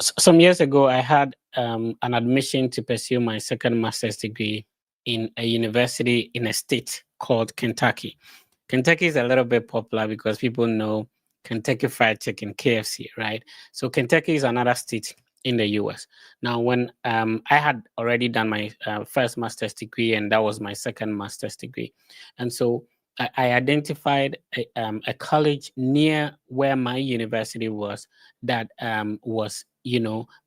Some years ago, I had an admission to pursue my second master's degree in a university in a state called Kentucky. Kentucky is a little bit popular because people know Kentucky Fried Chicken, KFC, right? So Kentucky is another state in the US. Now, when I had already done my first master's degree, and that was my second master's degree, and so I identified a college near where my university was that was,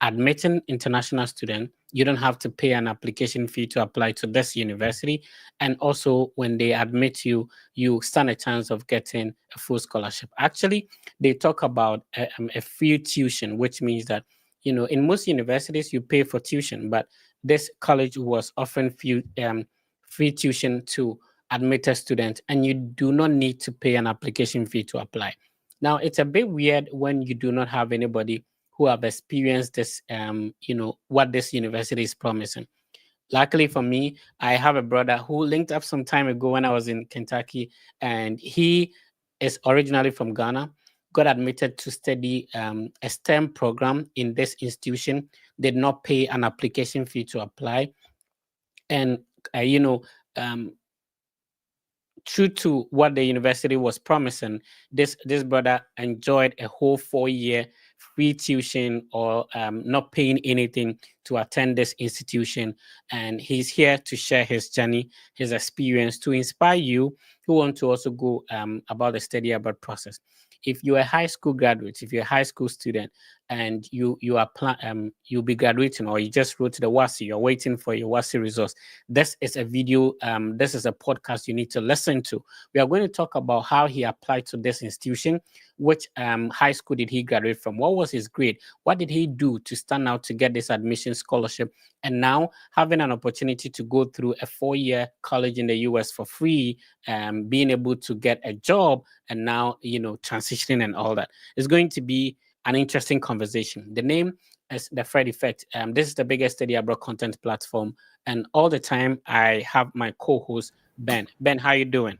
admitting international students. You don't have to pay an application fee to apply to this university, and also when they admit you, you stand a chance of getting a full scholarship. Actually, they talk about a free tuition, which means that, in most universities you pay for tuition, but this college was offering free tuition to admitted students, and you do not need to pay an application fee to apply. Now, it's a bit weird when you do not have anybody who have experienced this, what this university is promising. Luckily for me, I have a brother who linked up some time ago when I was in Kentucky, and he is originally from Ghana, got admitted to study a STEM program in this institution, did not pay an application fee to apply. And, um, true to what the university was promising, this brother enjoyed a whole 4 year free tuition, or not paying anything to attend this institution. And he's here to share his journey, his experience, to inspire you who want to also go about the study abroad process. If you're a high school graduate, if you're a high school student, and you'll be graduating, or you just wrote the WASI, you're waiting for your WASI results, this is a video, this is a podcast you need to listen to. We are going to talk about how he applied to this institution, which high school did he graduate from, what was his grade, what did he do to stand out to get this admission scholarship, and now having an opportunity to go through a 4 year college in the US for free, being able to get a job, and now, transitioning and all that. It's going to be an interesting conversation. The name is The Fred Effect. This is the biggest study abroad content platform, and all the time I have my co-host Ben. Ben, how you doing?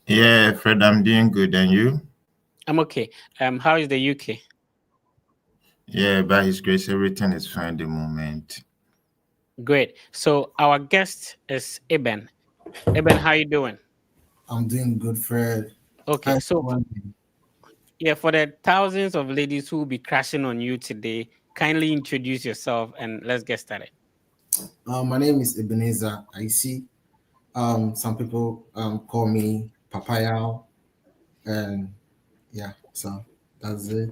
Yeah, Fred, I'm doing good. And you? I'm okay. How is the UK? Yeah, by His grace, everything is fine at the moment. Great. So our guest is Eben. Eben, how you doing? I'm doing good, Fred. Okay, so yeah, for the thousands of ladies who will be crashing on you today, kindly introduce yourself and let's get started. My name is Ebenezer. I see. Some people call me Papaya, and yeah, so that's it.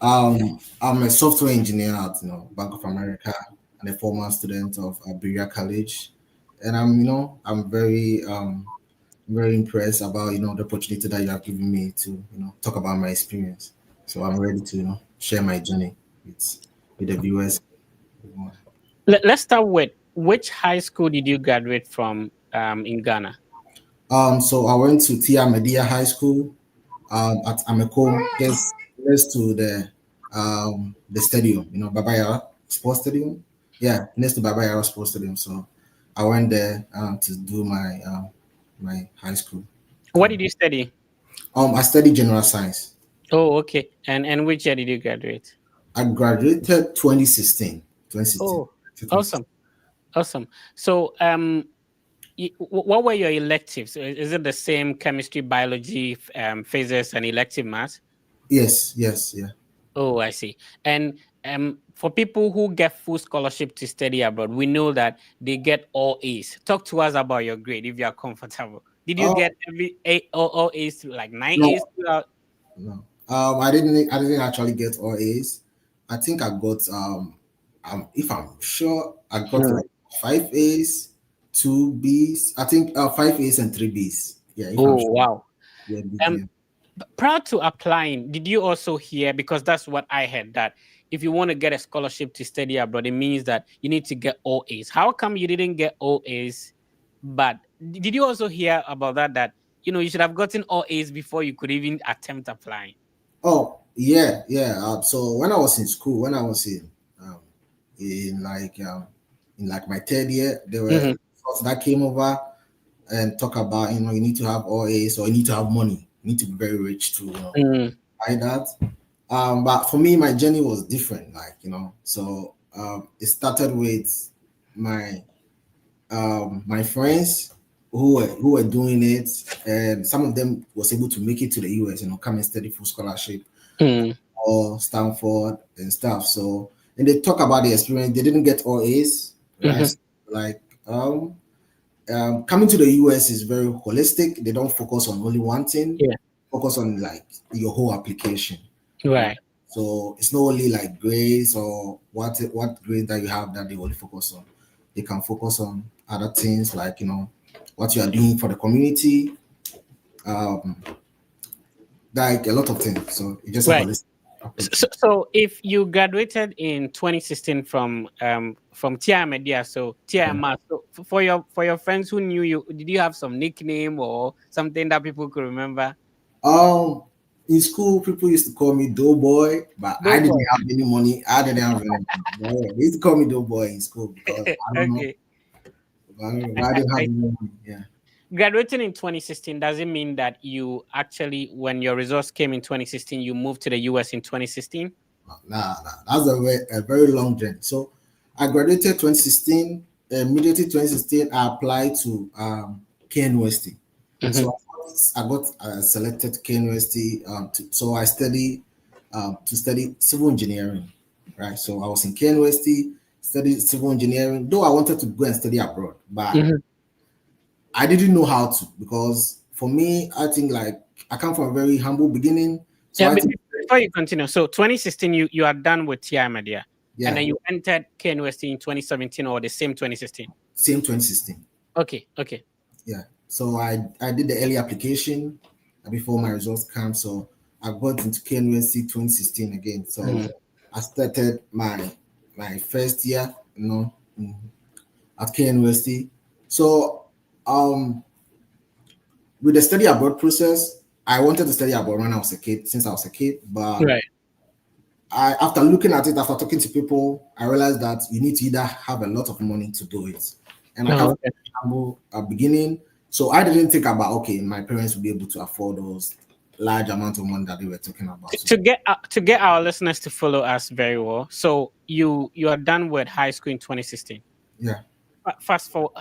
I'm a software engineer at Bank of America and a former student of Berea College, and I'm very impressed about the opportunity that you have given me to talk about my experience. So I'm ready to share my journey with the viewers. Let's start with, which high school did you graduate from in Ghana? So I went to Tia Media High School at Ameko, just next to the stadium, Babaya Sports Stadium. Yeah, next to Babaya Sports Stadium. So I went there to do my high school. What did you study? I studied general science. Oh, okay. And which year did you graduate? I graduated 2016. Oh, awesome. So, what were your electives? Is it the same chemistry, biology, physics, and elective math? Yes, yeah. Oh, I see. And for people who get full scholarship to study abroad, we know that they get all A's. Talk to us about your grade if you are comfortable. Did you get all A's, like 9 A's? No. I didn't actually get all A's. I think I got if I'm sure, I got like 5 A's, 2 B's. I think 5 A's and 3 B's. Yeah. Wow. Yeah, prior to applying, did you also hear, because that's what I heard, that if you want to get a scholarship to study abroad, it means that you need to get all A's. How come you didn't get all A's? But did you also hear about that you should have gotten all A's before you could even attempt applying? Oh, yeah. So when I was in school, when I was in my third year, there were folks that came over and talk about you need to have all A's, or you need to have money. You need to be very rich to buy that. But for me, my journey was different. So it started with my my friends who were doing it, and some of them was able to make it to the US, come and study full scholarship Mm. or Stanford and stuff. So and they talk about the experience. They didn't get all A's, right? Mhm. So, like coming to the US is very holistic. They don't focus on only one thing. Yeah. Focus on like your whole application, right? Right. So it's not only like grades or what grade that you have that they only focus on. They can focus on other things like what you are doing for the community, um, like a lot of things. So it's just a Right. holistic So, approach. so if you graduated in 2016 from TI Media, so TIMA, so for your friends who knew you, did you have some nickname or something that people could remember? Um, in school, people used to call me Doughboy, but I didn't Doughboy. have any money. I didn't have any money. But yeah, they used to call me Doughboy in school because I don't know. Okay. I didn't have I any money. Yeah. graduating in 2016 doesn't mean that you actually, when your results came in 2016, you moved to the US in 2016. Nah. That's a very long journey. So I graduated 2016. Immediately 2016, I applied to K University. Hmm. So I got selected to K University. So I studied to study civil engineering, right? So I was in K University, studied civil engineering. Though I wanted to go and study abroad, but Hmm. I didn't know how to because for me, I think like I come from a very humble beginning. So Yeah, I think before you continue, so 2016, you are done with TI Media, and yeah, then you entered KNUST in 2017 or the same 2016. same 2016. Okay, okay. Yeah. So I did the early application before my results came. So I got into KNUST 2016 again. So Mm. I started my first year, mm, at KNUST. So with the study abroad process, I wanted to study abroad when I was a kid, since I was a kid, but Right. after looking at it, after talking to people, I realized that you need to either have a lot of money to do it. And I come Oh, from okay. a humble beginning. So I didn't think about, okay, my parents will be able to afford those large amount of money that they were talking about. So To get our listeners to follow us very well. So you are done with high school in 2016. yeah. Fast forward,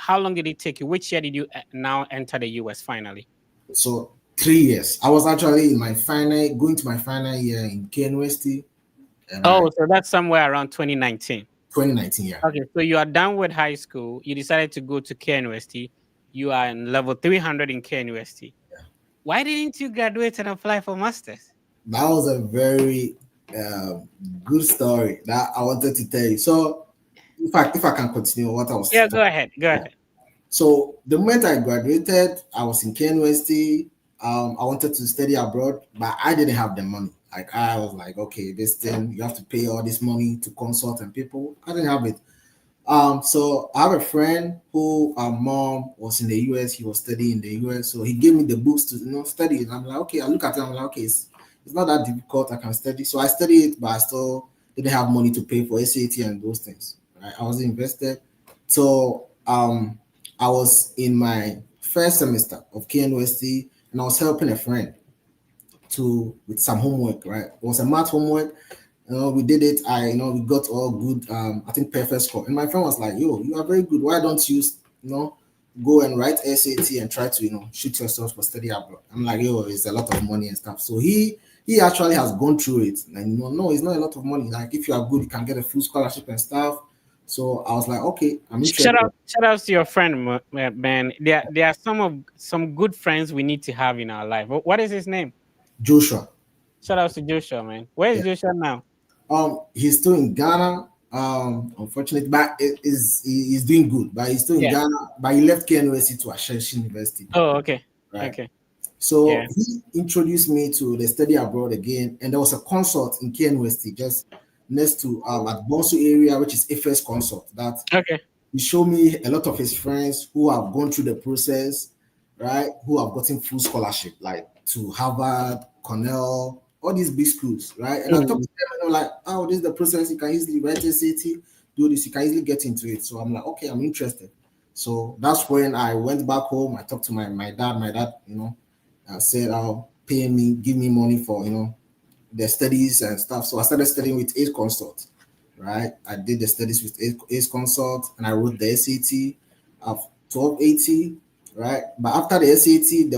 how long did it take you? Which year did you now enter the US finally? So 3 years. I was actually in my final, going to my final year in KNUST, and I Oh, so that's somewhere around 2019. 2019 year. Okay, so you are done with high school. You decided to go to KNUST. You are in level 300 in KNUST. Why didn't you graduate and apply for masters? That was a very um, good story that I wanted to tell you. So if I can continue what I was Yeah, talking. go ahead. Go ahead. So the moment I graduated, I was in KNUST. I wanted to study abroad, but I didn't have the money. Like I was like, okay, this thing you have to pay all this money to consult and people. I didn't have it. So I have a friend who mom was in the US. He was studying in the US, so he gave me the books to study. And I'm like, okay. I look at it. I'm like, okay, it's not that difficult. I can study. So I studied it, but I still didn't have money to pay for SAT and those things. Right? I was invested. So I was in my first semester of KNUST, and I was helping a friend to with some homework. Right, it was a math homework. We did it. We got all good. I think perfect score. And my friend was like, "Yo, you are very good. Why don't you, go and write SAT and try to, shoot yourself for study abroad?" I'm like, "Yo, it's a lot of money and stuff." So he actually has gone through it, and no, it's not a lot of money. Like if you are good, you can get a full scholarship and stuff. So I was like, "Okay, I'm Shout interested." out, shout outs to your friend, man. There are some good friends we need to have in our life. What is his name? Joshua. Shout outs to Joshua, man. Where is Yeah. Joshua now? He's still in Ghana. Unfortunately, but he's doing good. But he's still in Yeah. Ghana. But he left KNUST to Ashesh University. Oh, okay. Right. Okay. Yeah. So he introduced me to the study abroad again, and there was a consult in KNUST just next to at Bonsu area, which is FS consult. That Okay. he showed me a lot of his friends who have gone through the process, right? Who have gotten full scholarship, like to Harvard, Cornell, all these big schools, right? And I talked Mm. to them and I'm like, oh, this is the process. You can easily write a city, do this, you can easily get into it. So I'm like, okay, I'm interested. So that's when I went back home. I talked to my dad. My dad, said, "I'll pay me, give me money for the studies and stuff. So I started studying with ACE Consult, right? I did the studies with ACE Consult, and I wrote the SAT of 1280, right? But after the SAT,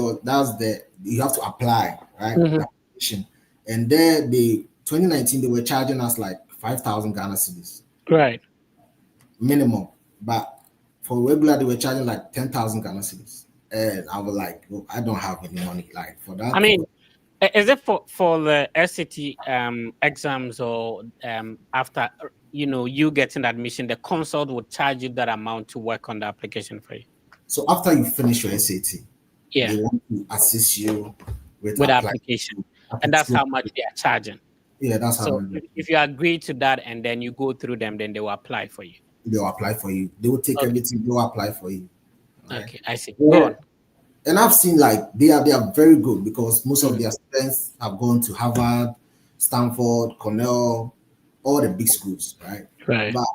you have to apply, right? Mhm. The application. And there, 2019, they were charging us like 5,000 Ghana cedis Right. minimum, but for regular, they were charging like 10,000 Ghana cedis. And I was like, well, I don't have any money like for that. I mean, is it for the SAT exams, or after you getting admission, the consult would charge you that amount to work on the application for you? So after you finish your SAT, Yeah, they want to assist you with with the applying. application, and that's how much they are charging. Yeah, that's how So if you agree to that and then you go through them, then they will apply for you. they'll apply for you. They will take Okay. everything, they'll apply for you. Right? Okay, I see. Yeah. Go on. And I've seen like they are very good because most Mm. of their students have gone to Harvard, Stanford, Cornell, all the big schools, right? Right. But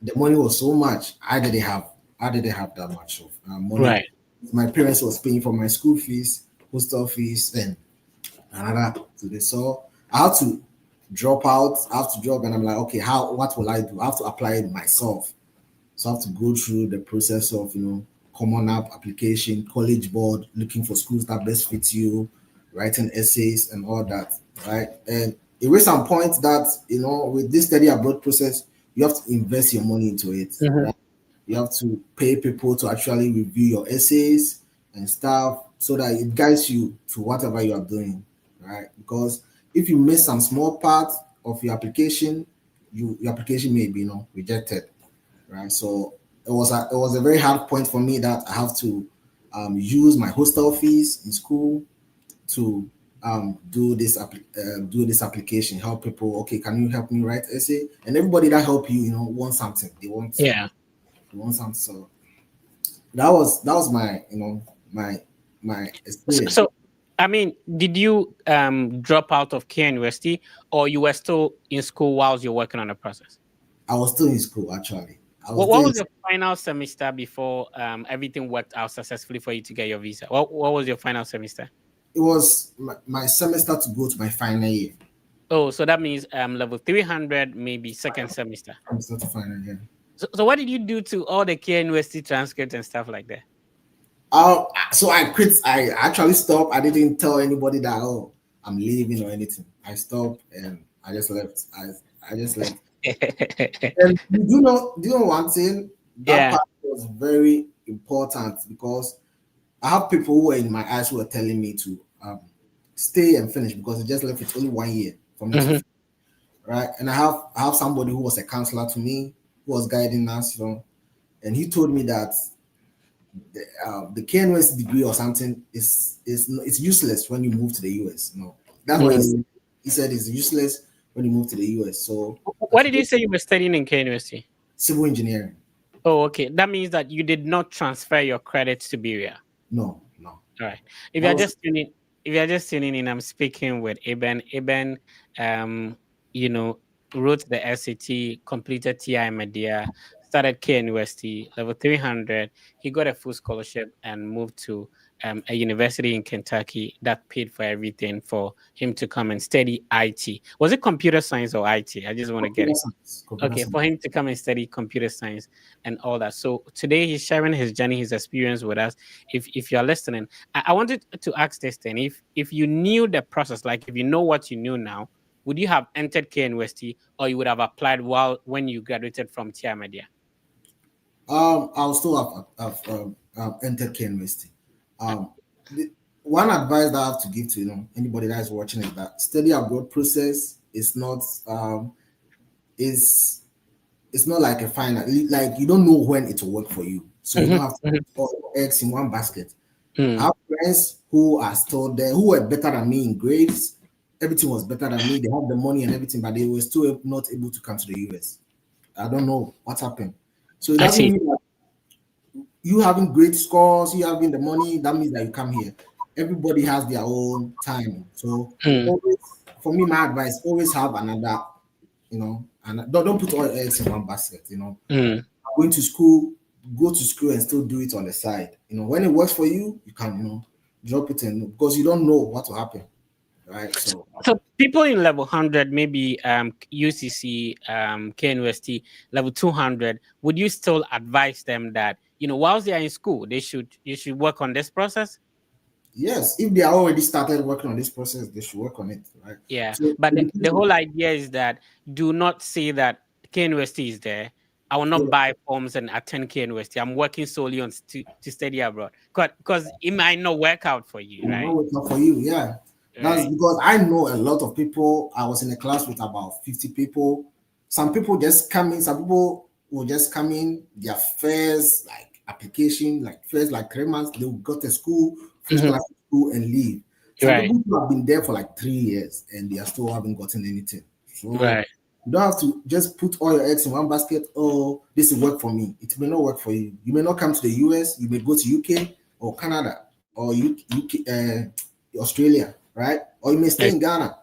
the money was so much. I didn't have that much of money. Right. My parents was paying for my school fees, hostel fees, and another to this. So I had to drop out. I have to drop, and I'm like, okay, what will I do? I have to apply it myself. So I have to go through the process of common app application, college board, looking for schools that best fit you, writing essays and all that, right? And it was some point that with this study abroad process, you have to invest your money into it. Mhm. Right? You have to pay people to actually review your essays and stuff so that it guides you to whatever you are doing, right? Because if you miss some small part of your application, your application may be rejected, right? So it was a very hard point for me that I have to use my hostel fees in school to do this application, help people. Okay, can you help me write essay? And everybody that help you, want something. They want something. So that was my my experience. So I mean, did you drop out of K University, or you were still in school whilst you're working on the process? I was still in school actually. What was your final semester before everything worked out successfully for you to get your visa? What was your final semester? It was my semester to go to my final year. Oh, so that means level 300, maybe second semester. Semester to final year. So what did you do to all the K University transcripts and stuff like that? So I quit. I actually stopped. I didn't tell anybody that I'm leaving or anything. I stopped and I just left. I just left. And do you know one thing? That part was very important because I have people who were in my eyes who were telling me to stay and finish because I just left with only 1 year for me to finish, right? And I have somebody who was a counselor to me who was guiding us, and he told me that the KNUS degree or something is useless when you move to the US. No, that's what he said. He said it's useless when you move to the US. So what did you say you were studying in KNUST? Civil engineering. Oh, okay. That means that you did not transfer your credits to Berea. No. All right. If you're just tuning in, I'm speaking with Eben. Eben, wrote the SAT, completed TI Media, started KNUST, level 300. He got a full scholarship and moved to a university in Kentucky that paid for everything for him to come and study IT. Was it computer science or IT? I just want to get it. Okay, for him to come and study computer science and all that. So today he's sharing his journey, his experience with us. If you're listening, I wanted to ask this then. If you knew the process, like if you know what you knew now, would you have entered KNUST or you would have applied when you graduated from TI Media? I'll still have entered KNUST. One advice that I have to give to anybody that is watching is that study abroad process is not it's not like a final, like you don't know when it will work for you, so you don't have to put all eggs in one basket. I have friends who are still there who were better than me in grades. Everything was better than me. They have the money and everything, but they were still not able to come to the US. I don't know what happened. So it doesn't mean that you having great scores, you having the money, that means that you come here. Everybody has their own time. So always, for me, my advice, always have another, and don't put all eggs in one basket, Going to school, go to school and still do it on the side. When it works for you, you can, drop it in because you don't know what will happen. right? So So people in level 100, maybe UCC, KNUST, level 200, would you still advise them that, whilst they are in school, you should work on this process? yes, if they are already started working on this process, they should work on it, right? Yeah. So But the whole idea is that do not say that KNUST is there. I will yeah, not buy forms and attend KNUST. I'm working solely on to study abroad. Because it might not work out for you, it might right? not work out for you. Yeah, that's Right. because I know a lot of people. I was in a class with about 50 people. Some people just come in. Some people will just come in. Their first like application, like first like 3 months, they will go to school, finish Mhm. class at school, and leave. Some Right. people who have been there for like 3 years and they are still haven't gotten anything. So Right. you don't have to just put all your eggs in one basket. Oh, this will work for me. It may not work for you. You may not come to the US. You may go to UK or Canada or UK, Australia, right? Or you may stay Right. in Ghana,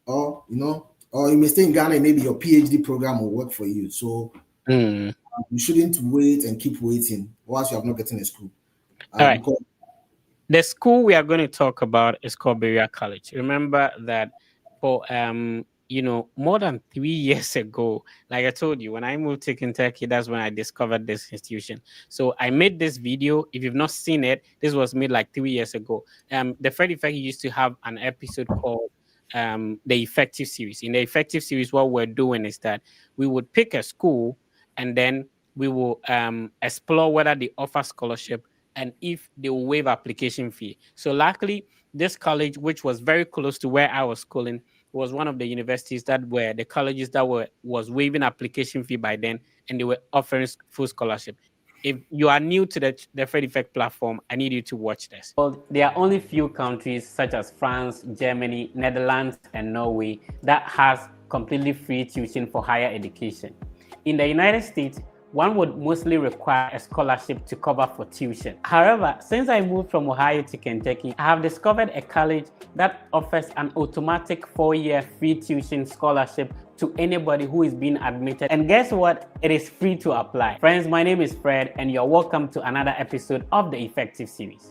or you may stay in Ghana and maybe your PhD program will work for you. So Mm. you shouldn't wait and keep waiting whilst you have not gotten a school. All right. Because The school we are going to talk about is called Berea College. Remember that for more than 3 years ago, like I told you, when I moved to Kentucky, that's when I discovered this institution. So I made this video. If you've not seen it, this was made like 3 years ago. The Fred Effect used to have an episode called the Effective Series. In the Effective Series, what we're doing is that we would pick a school and then we will explore whether they offer scholarship and if they will waive application fee. So luckily, this college, which was very close to where I was schooling, was one of the universities that were the colleges that was waiving application fee by then, and they were offering full scholarship. If you are new to the Fred Effect platform, I need you to watch this. Well, there are only few countries such as France, Germany, Netherlands, and Norway that has completely free tuition for higher education. In the United States, one would mostly require a scholarship to cover for tuition. However, since I moved from Ohio to Kentucky, I have discovered a college that offers an automatic 4-year free tuition scholarship to anybody who is being admitted. And guess what? It is free to apply. Friends, my name is Fred, and you're welcome to another episode of the Effective Series.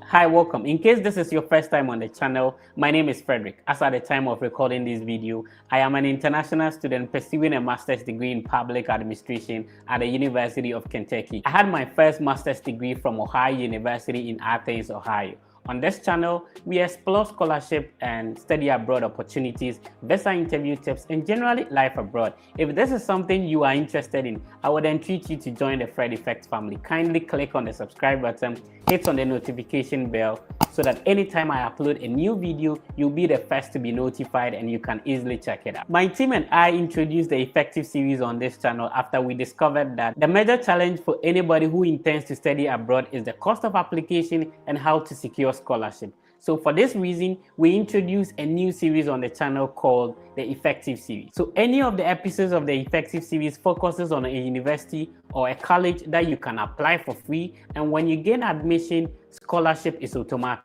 Hi, welcome. In case this is your first time on the channel, my name is Frederick. As at the time of recording this video, I am an international student pursuing a master's degree in public administration at the University of Kentucky. I had my first master's degree from Ohio University in Athens, Ohio. On this channel, we explore scholarship and study abroad opportunities, visa interview tips, and generally life abroad. If this is something you are interested in, I would entreat you to join the Fred Effect family. Kindly click on the subscribe button, hit on the notification bell, so that anytime I upload a new video, you'll be the first to be notified and you can easily check it out. My team and I introduced the Effective series on this channel after we discovered that the major challenge for anybody who intends to study abroad is the cost of application and how to secure scholarship. So for this reason, we introduced a new series on the channel called the Effective series. So any of the episodes of the Effective series focuses on a university or a college that you can apply for free, and when you gain admission, scholarship is automatic.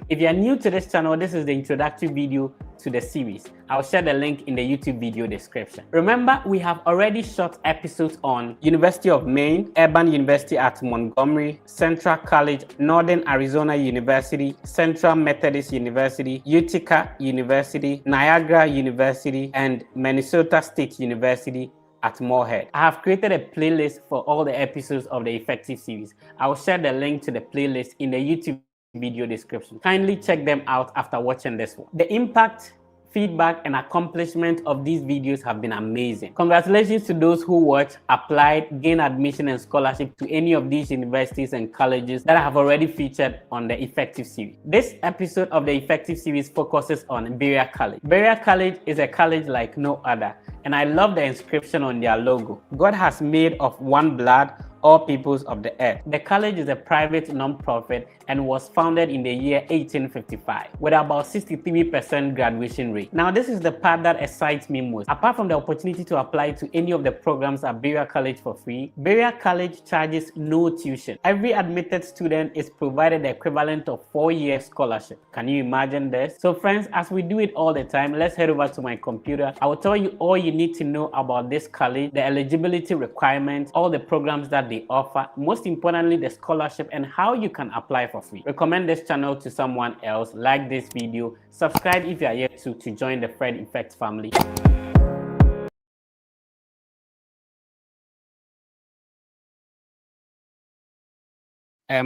If you are new to this channel, this is the introductory video to the series. I'll share the link in the YouTube video description. Remember, we have already shot episodes on University of Maine, Urban University at Montgomery, Central College, Northern Arizona University, Central Methodist University, Utica University, Niagara University, and Minnesota State University at Morehead. I have created a playlist for all the episodes of the Effective series. I will share the link to the playlist in the YouTube video description. Kindly check them out after watching this one. The impact, feedback, and accomplishment of these videos have been amazing. Congratulations to those who watched, applied, gained admission and scholarship to any of these universities and colleges that I have already featured on the Effective series. This episode of the Effective series focuses on Berea College. Berea College is a college like no other, and I love the inscription on their logo. God has made of one blood, all peoples of the earth. The college is a private non-profit and was founded in the year 1855 with about 63% graduation rate. Now, this is the part that excites me most. Apart from the opportunity to apply to any of the programs at Berea College for free, Berea College charges no tuition. Every admitted student is provided the equivalent of 4-year scholarship. Can you imagine this? So friends, as we do it all the time, let's head over to my computer. I will tell you all you need to know about this college, the eligibility requirements, all the programs that they offer, most importantly, the scholarship and how you can apply for free. Recommend this channel to someone else, like this video, subscribe if you are yet to join the Fred Effect family.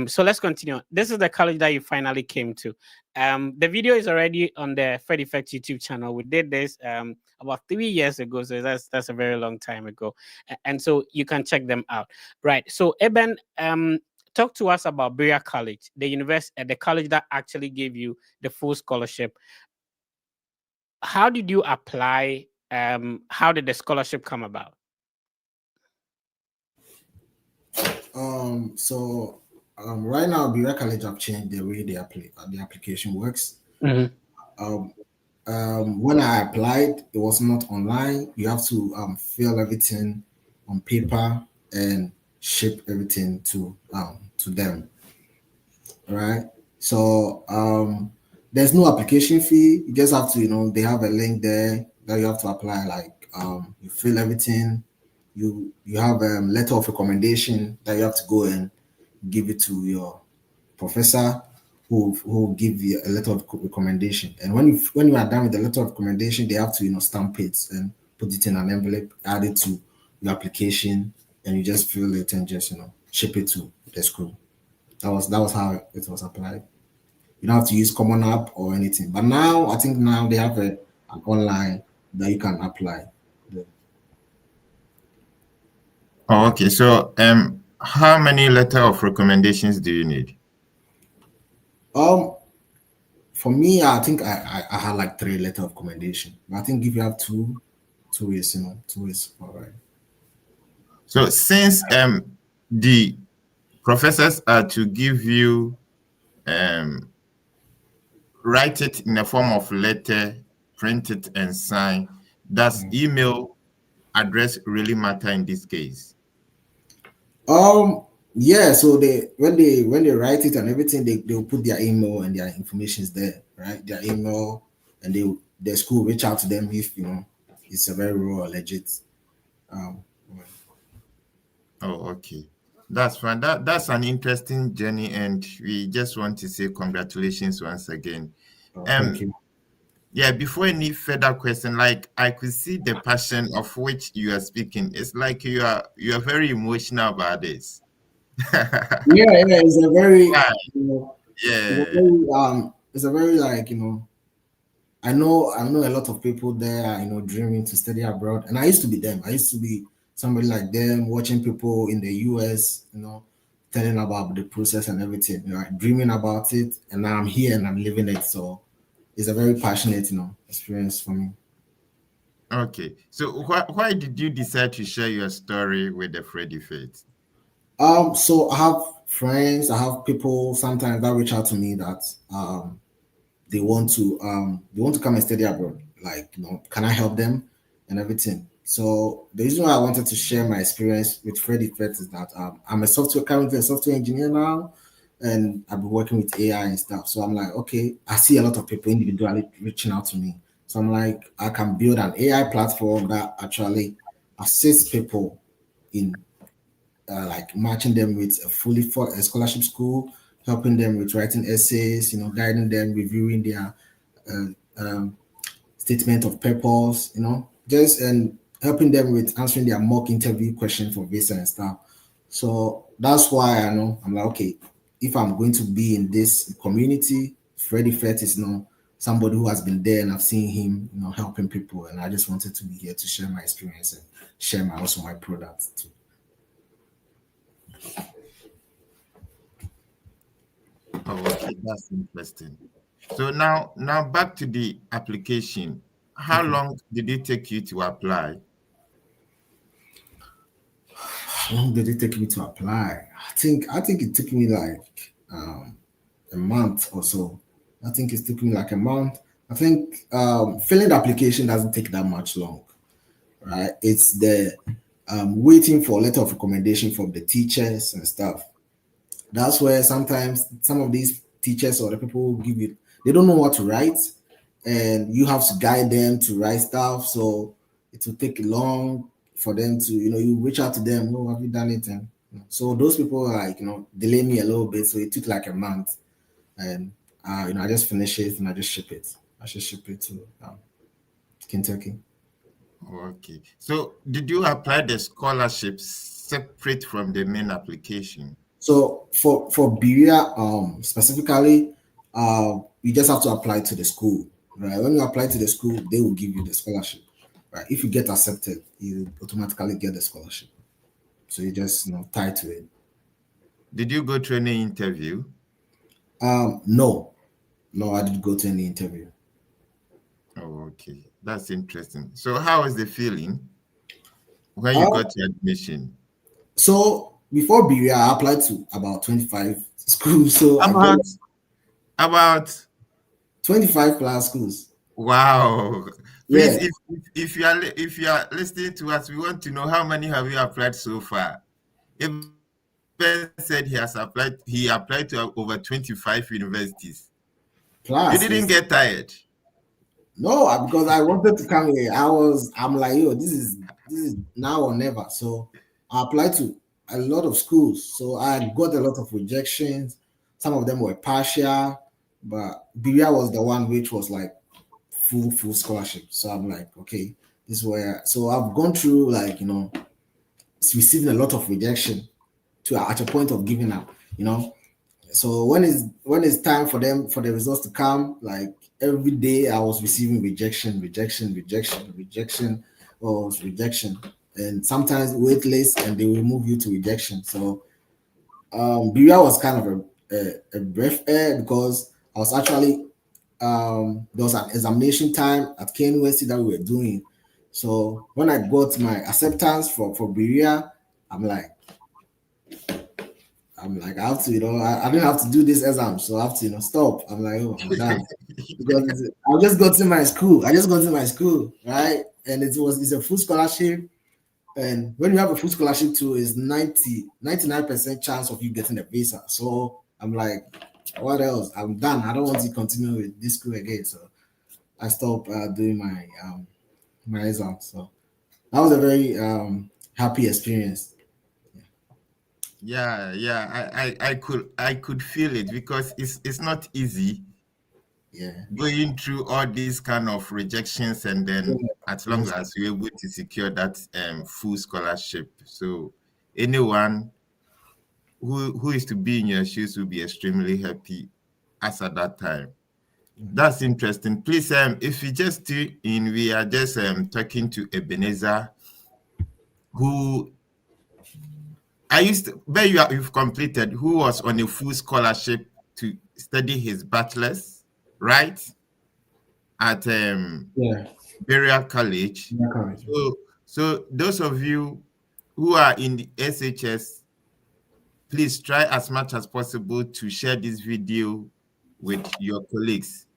So let's continue. This is the college that you finally came to. The video is already on the Fred Effect YouTube channel. We did this about 3 years ago, so that's a very long time ago, and so you can check them out. Right. So Eben, talk to us about Berea College, the university, the college that actually gave you the full scholarship. How did you apply? How did the scholarship come about? Right now, Berea College have changed the way the application works. Mm-hmm. When I applied, it was not online. You have to fill everything on paper and ship everything to them. Right. So there's no application fee. You just have to, they have a link there that you have to apply. Like you fill everything. You have a letter of recommendation that you have to go and give it to your professor, who will give you a letter of recommendation. And when you are done with the letter of recommendation, they have to stamp it and put it in an envelope, add it to your application, and you just fill it and just ship it to the school. That was how it was applied. You don't have to use Common App or anything. But now I think now they have an online that you can apply. Oh, okay. So how many letter of recommendations do you need? For me, I think I had like 3 letter of commendation. But I think if you have two is 2 is all right. So since the professors are to give you write it in a form of letter, print it and sign, does email address really matter in this case? Yeah, so when they write it and everything, they'll put their email and their information is there, right? Their email, and the school reach out to them if it's a very raw or legit. Oh, okay. That's fine. That's an interesting journey, and we just want to say congratulations once again. Thank you. Yeah, before any further question, like I could see the passion of which you are speaking. It's like you are very emotional about this. Yeah, it's a very Yeah. it's a very like I know a lot of people there, dreaming to study abroad, and I used to be them. I used to be somebody like them, watching people in the US, telling about the process and everything, dreaming about it, and now I'm here and I'm living it. So it's a very passionate, experience for me. Okay, so why did you decide to share your story with the Fred Effect? So I have friends, I have people sometimes that reach out to me that they want to come and study abroad. Like, can I help them and everything? So the reason why I wanted to share my experience with Fred Effect is that I'm currently a software engineer now, and I've been working with AI and stuff. So I'm like, okay, I see a lot of people individually reaching out to me. So I'm like, I can build an AI platform that actually assists people in like matching them with a a scholarship school, helping them with writing essays, guiding them, reviewing their statement of purpose, just and helping them with answering their mock interview questions for visa and stuff. So that's why I'm like, okay, if I'm going to be in this community, Freddie Fett is somebody who has been there, and I've seen him, helping people, and I just wanted to be here to share my experience and share also my products too. Oh, okay, that's interesting. So now back to the application. How long did it take you to apply? how long did it take me to apply? I think it took me like a month or so. I think it took me like a month. I think filling the application doesn't take that much long, right? It's the waiting for a letter of recommendation from the teachers and stuff. That's where sometimes some of these teachers or the people who give you, they don't know what to write, and you have to guide them to write stuff. So it will take long for them to, you reach out to them. Oh, have you done it? And so those people are like, delay me a little bit. So it took like a month, and I just finish it and I just ship it. I should ship it to Kentucky. Okay. So did you apply the scholarships separate from the main application? So for Berea, specifically, you just have to apply to the school, right? When you apply to the school, they will give you the scholarship, right? If you get accepted, you automatically get the scholarship. So you just tie to it. Did you go to any interview? No, I didn't go to any interview. Oh, okay. That's interesting. So how was the feeling when you got your admission? So before Berea, I applied to about 25 schools. So I got About 25 plus schools. wow. Yeah. Please, if you are listening to us, we want to know how many have you applied so far. Ben said he applied to over 25 universities. You Plus, didn't get tired. no, because I wanted to come here. I'm like, yo, this is now or never. So I applied to a lot of schools. So I got a lot of rejections. Some of them were partial, but Berea was the one which was like full scholarship. So I'm like, okay, this is where. So I've gone through like it's receiving a lot of rejection to at a point of giving up. So when it's time for the results to come, like every day I was receiving rejection, or rejection, and sometimes wait list and they will move you to rejection. So Berea was kind of a breath air because I was actually there was an examination time at KNUST that we were doing. So when I got my acceptance for Berea, I have to, I didn't have to do this exam, so I have to, stop. I'm like, oh, I'm done. Because I just got to my school. Right? And it's a full scholarship. And when you have a full scholarship too, is 99% chance of you getting a visa. So I'm like, what else? I'm done. I don't want to continue with this school again. So I stopped doing my exam. So that was a very happy experience. Yeah. I could feel it because it's not easy. Yeah. Going through all these kind of rejections and then as long Yes. as you're able to secure that full scholarship. So anyone who is to be in your shoes will be extremely happy as at that time. That's interesting. Please, if you just tune in, we are just talking to Ebenezer, who you've completed, who was on a full scholarship to study his bachelor's, right? At Berea College. Yeah, correct. So those of you who are in the SHS, please try as much as possible to share this video with your colleagues.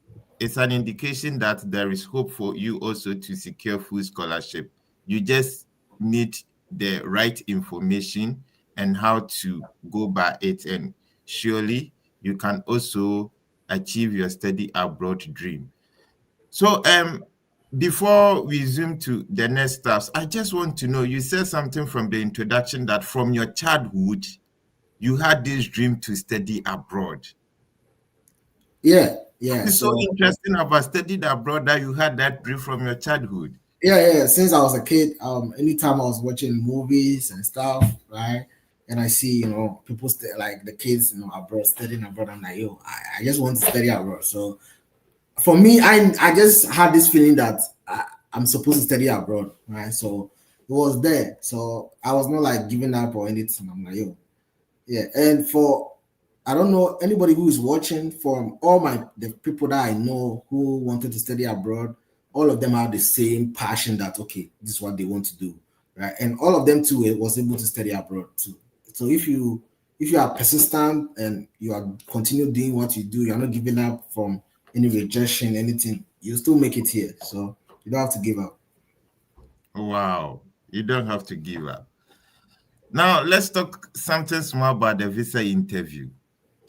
It's an indication that there is hope for you also to secure full scholarship. You just need the right information and how to go by it. And surely you can also achieve your study abroad dream. So before we zoom to the next steps, I just want to know, you said something from the introduction that from your childhood, you had this dream to study abroad. Yeah. It's so interesting about studying abroad that you had that dream from your childhood. Yeah. Since I was a kid, anytime I was watching movies and stuff, right, and I see people like the kids abroad studying abroad, I'm like, yo, I just want to study abroad. So for me, I just had this feeling that I'm supposed to study abroad, right? So it was there. So I was not like giving up or anything. I'm like, yo, yeah. And I don't know anybody who is watching, from all the people that I know who wanted to study abroad, all of them have the same passion that okay, this is what they want to do. right? And all of them too was able to study abroad too. So if you are persistent and you are continue doing what you do, you're not giving up from any rejection, anything, you still make it here. So you don't have to give up. Wow. You don't have to give up. Now, let's talk something small about the visa interview.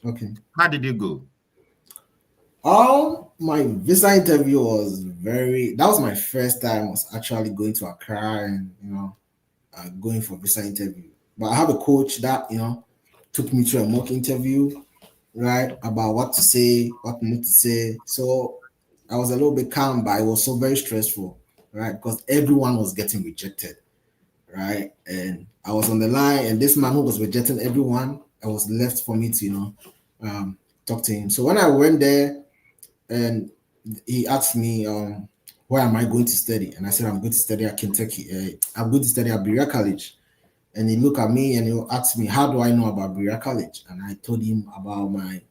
Okay. How did it go? My visa interview was that was my first time I was actually going to Accra and going for visa interview. But I have a coach that took me through a mock interview, right, about what to say, what not to say. So I was a little bit calm, but it was so very stressful, right, because everyone was getting rejected, right, and I was on the line, and this man who was rejecting everyone, I was left for me to talk to him. So when I went there, and he asked me, where am I going to study? And I said, I'm going to study at Kentucky. I'm going to study at Berea College. And he looked at me and he asked me, how do I know about Berea College? And I told him about my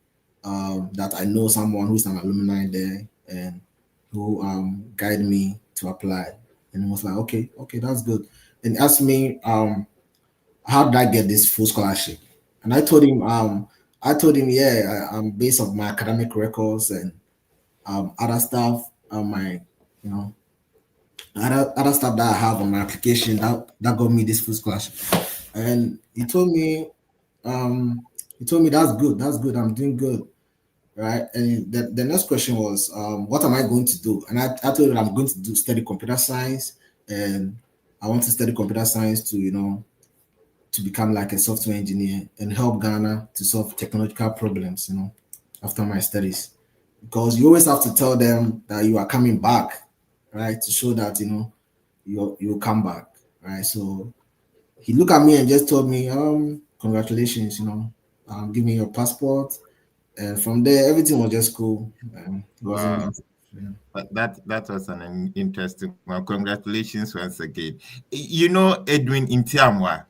that I know someone who's an alumni there and who guided me to apply. And he was like, okay, that's good. And he asked me, how did I get this full scholarship? And I told him, yeah, I'm based on my academic records and other stuff, my you know other stuff that I have on my application that got me this full scholarship. And he told me that's good, I'm doing good, right? And the next question was, what am I going to do? And I told him I'm going to study computer science, and I want to study computer science to become like a software engineer and help Ghana to solve technological problems, after my studies. Because you always have to tell them that you are coming back, right? To show that you'll come back, right? So he looked at me and just told me, congratulations, give me your passport. And from there, everything was just cool. It wasn't. Wow. Yeah. That was an interesting one. Congratulations once again. You know Edwin Intiamwa.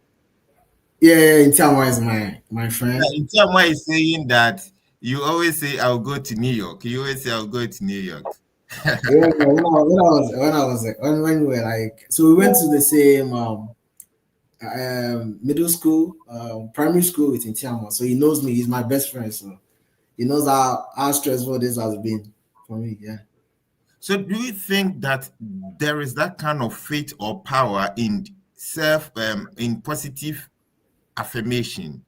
Yeah, Intiamwa is my friend. Intiamwa is saying that you always say, I'll go to New York. You always say, I'll go to New York. Yeah, when we were like, so we went to the same middle school, primary school with Intiamwa. So he knows me. He's my best friend. So he knows how stressful this has been for me. Yeah. So do you think that there is that kind of faith or power in in positive affirmation?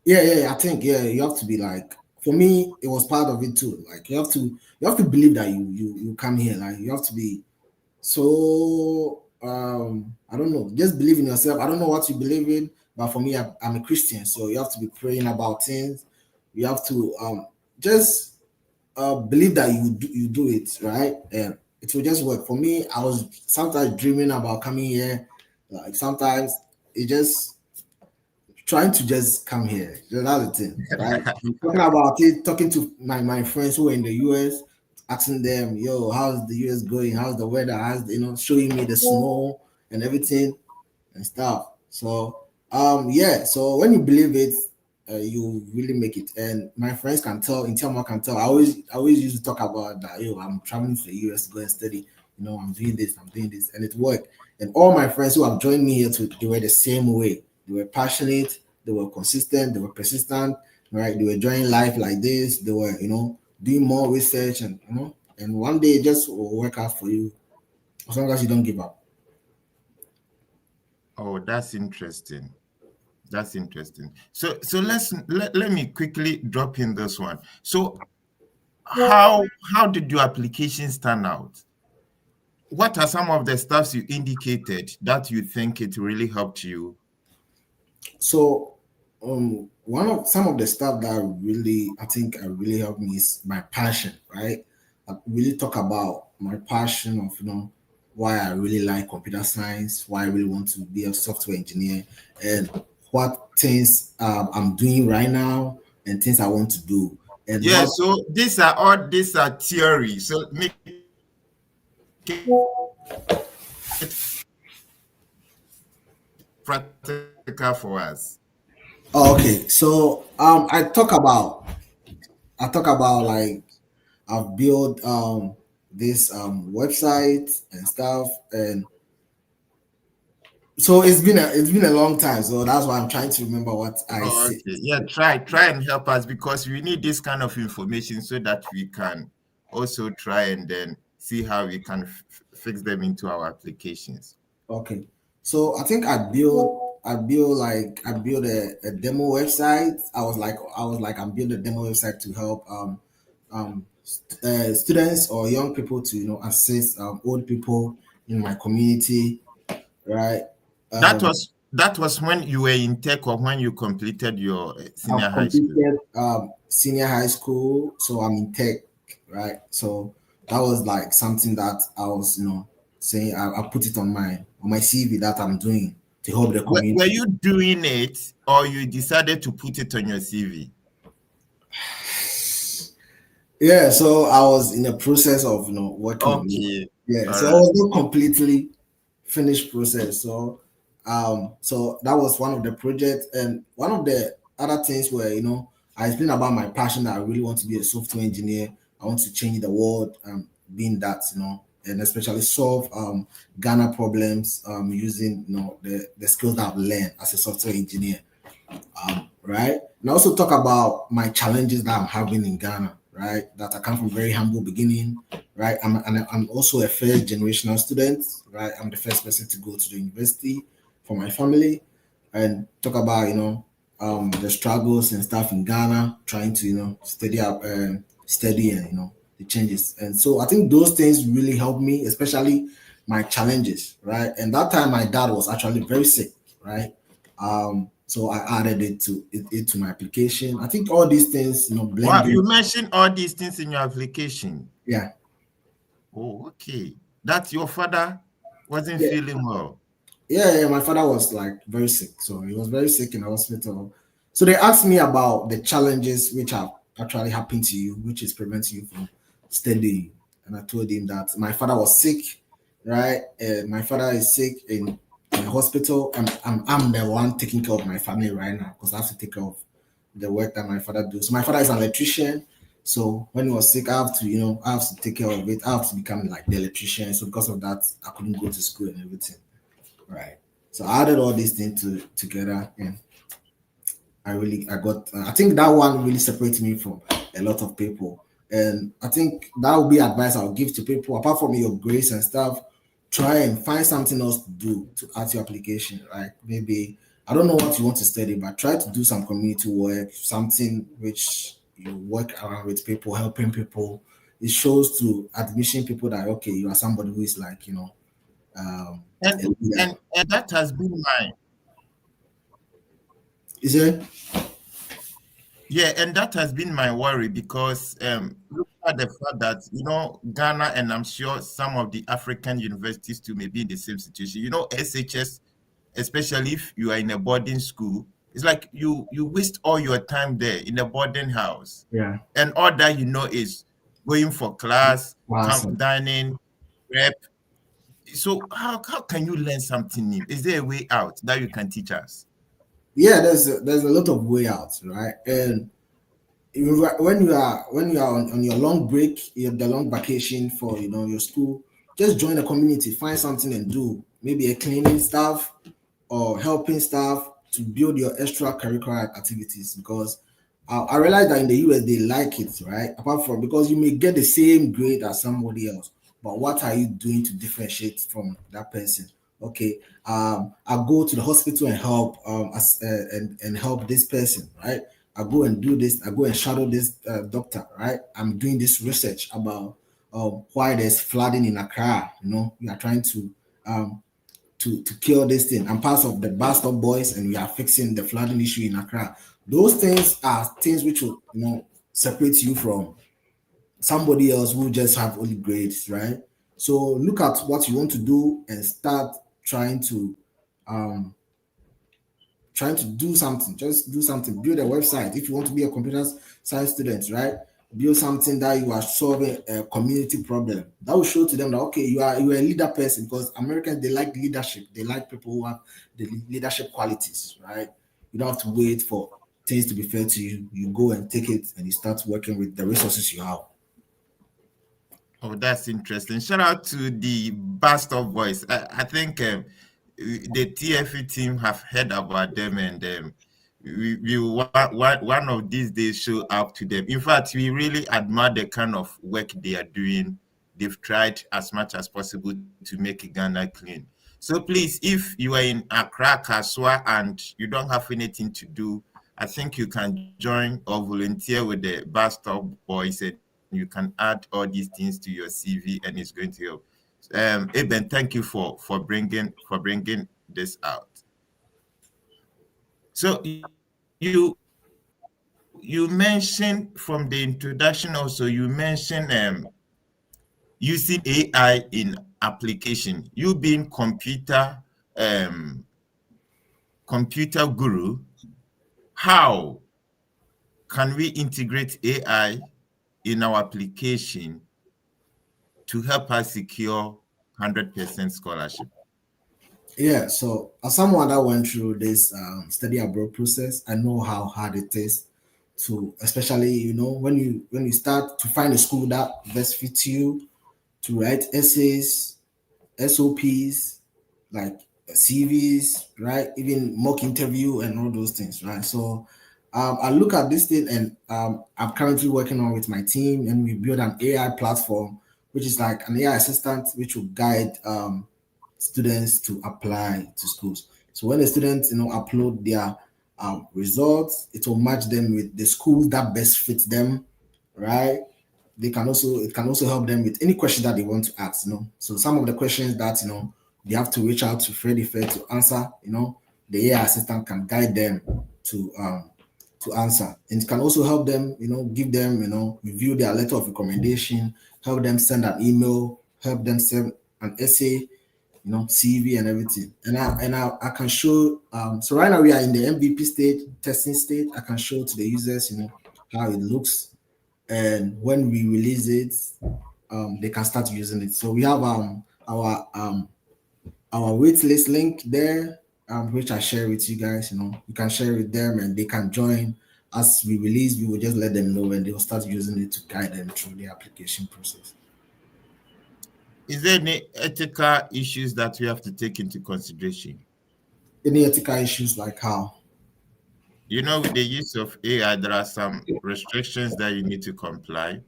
Yeah. I think you have to be like. For me, it was part of it too. Like you have to believe that you come here. Like you have to be so I don't know. Just believe in yourself. I don't know what you believe in, but for me, I'm a Christian, so you have to be praying about things. You have to just believe that you do it right, and it will just work. For me, I was sometimes dreaming about coming here. Like sometimes it just trying to just come here. That's the thing, right? Talking about it, talking to my friends who are in the US, asking them, yo, how's the US going? How's the weather? Showing me the snow and everything and stuff. So yeah, so when you believe it, you really make it. And my friends can tell, Intiama can tell. I always used to talk about that. Yo, I'm traveling to the US to go and study. I'm doing this, and it worked. And all my friends who have joined me here they were the same way. They were passionate, they were consistent, they were persistent, right? They were enjoying life like this. They were, doing more research, and one day it just will work out for you as long as you don't give up. Oh, that's interesting. That's interesting. So let me quickly drop in this one. So how did your applications turn out? What are some of the stuffs you indicated that you think it really helped you? So, one of some of the stuff that really I think really helped me is my passion, right? I really talk about my passion of why I really like computer science, why I really want to be a software engineer, and what things I'm doing right now and things I want to do, and Yeah, what. so these are theories. So make it practical for us. Oh, okay, so I talk about like I've built this website and stuff, and So it's been a long time, so that's why I'm trying to remember what I Oh, said. okay. Yeah, try and help us because we need this kind of information so that we can also try and then see how we can fix them into our applications. Okay. So I think I built a demo website. I was like I'm building a demo website to help students or young people to assist old people in my community, right? That was when you were in tech or when you completed your senior I've high school. completed senior high school, so I'm in tech, right? So that was like something that I was, saying I put it on my CV that I'm doing to help the Were community. you doing it or you decided to put it on your CV? Yeah, so I was in a process of working on it. Okay. Yeah, All so I right. was not completely finished process. So that was one of the projects, and one of the other things where I explained about my passion that I really want to be a software engineer. I want to change the world, being that and especially solve Ghana problems using the skills that I've learned as a software engineer, right? And I also talk about my challenges that I'm having in Ghana, right? That I come from very humble beginning, right? I'm also a first generational student, right? I'm the first person to go to the university for my family, and talk about the struggles and stuff in Ghana, trying to study up, study and the changes. And so I think those things really helped me, especially my challenges, right? And that time my dad was actually very sick, right? So I added it to my application. I think all these things, Wow, blending. you mentioned all these things in your application. Yeah, Oh, okay. That your father wasn't yeah, feeling well. yeah. My father was like very sick, so he was very sick in the hospital. So they asked me about the challenges which have actually happened to you, which is preventing you from studying. And I told him that my father was sick, right? My father is sick in the hospital. I'm the one taking care of my family right now because I have to take care of the work that my father does. So my father is an electrician. So when he was sick, I have to take care of it. I have to become like the electrician. So because of that, I couldn't go to school and everything. Right. So I added all these things together, and I think that one really separates me from a lot of people. And I think that would be advice I'll give to people apart from your grades and stuff. Try and find something else to do to add to your application, right? Maybe I don't know what you want to study, but try to do some community work, something which you work around with people, helping people. It shows to admission people that okay, you are somebody who is like, And a leader. and that has been my Is it? yeah, and that has been my worry because look at the fact that Ghana and I'm sure some of the African universities too may be in the same situation. SHS, especially if you are in a boarding school, it's like you waste all your time there in a boarding house, Yeah. and all that is going for class, Awesome. dining, prep. So how can you learn something new? Is there a way out that you can teach us? Yeah, there's a lot of way out, right? And when you are on your long break, the long vacation for your school, just join a community, find something and do. Maybe a cleaning staff or helping staff to build your extracurricular activities because I realize that in the US they like it, right? Apart from because you may get the same grade as somebody else, but what are you doing to differentiate from that person? Okay, I go to the hospital and help and help this person, right? I go and do this. I go and shadow this doctor, right? I'm doing this research about why there's flooding in Accra. We are trying um, to kill this thing. I'm part of the Bastard Boys, and we are fixing the flooding issue in Accra. Those things are things which will separate you from somebody else who just have only grades, right? So look at what you want to do and start trying to um do something. Just do something. Build a website. If you want to be a computer science student, right? Build something that you are solving a community problem. That will show to them that okay, you are a leader person because Americans they like leadership. They like people who have the leadership qualities, right? You don't have to wait for things to be fair to you. You go and take it and you start working with the resources you have. Oh, that's interesting. Shout out to the Bastard Boys. I think the TFE team have heard about them, and we one of these days show up to them. In fact, we really admire the kind of work they are doing. They've tried as much as possible to make Ghana clean. So please, if you are in Accra, Kaswa, and you don't have anything to do, I think you can join or volunteer with the bus stop boys, and you can add all these things to your CV, and it's going to help. Eben, thank you for bringing this out. So you mentioned from the introduction also, you mentioned using AI in application. You being computer guru, how can we integrate AI in our application to help us secure 100% scholarship? Yeah, so as someone that went through this study abroad process, I know how hard it is to, especially when you start to find a school that best fits you, to write essays, SOPs, like CVs, right? Even mock interview and all those things, right? So I look at this thing, and I'm currently working on with my team, and we build an AI platform, which is like an AI assistant, which will guide students to apply to schools. So when the students, upload their results, it will match them with the schools that best fit them, right? It can also help them with any question that they want to ask. So some of the questions that they have to reach out to Freddy Fair to answer, the AI assistant can guide them to answer. And it can also help them, give them, review their letter of recommendation, help them send an email, help them send an essay, CV and everything. And I can show. So right now we are in the MVP stage, testing stage. I can show to the users, how it looks, and when we release it, they can start using it. So we have our waitlist link there, which I share with you guys. You can share with them, and they can join. As we release, we will just let them know, and they will start using it to guide them through the application process. Is there any ethical issues that we have to take into consideration? Any ethical issues like how? With the use of AI, there are some restrictions that you need to comply.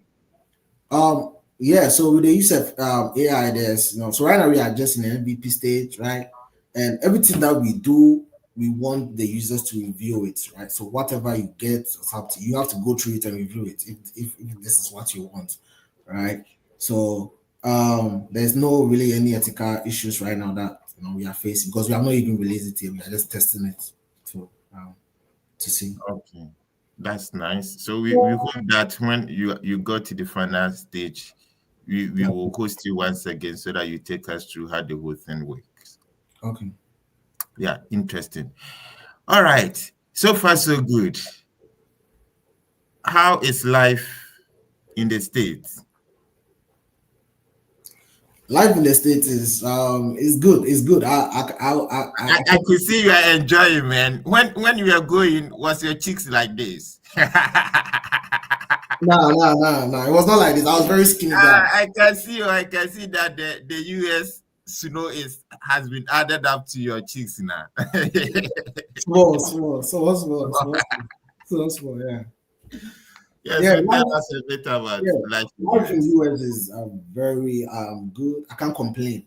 Yeah, so with the use of AI, so right now we are just in the MVP stage, right? And everything that we do, we want the users to review it, right? So whatever you get, you have to go through it and review it if this is what you want, right? So there's no really any ethical issues right now that we are facing, because we have not even released it yet. We are just testing it to to see. Okay, that's nice. So we hope that when you go to the final stage, we will host you once again so that you take us through how the whole thing works. Okay. Yeah, interesting. All right. So far, so good. How is life in the States? Life in the States is good. It's good. I I could see you are enjoying, man. When you were going, was your cheeks like this? No. It was not like this. I was very skinny guy. I can see you. I can see that the US snow has been added up to your cheeks now. Small. Yeah. Yeah, Yeah. so tell us a bit about Yeah. life in the Life in US. US is very good. I can't complain.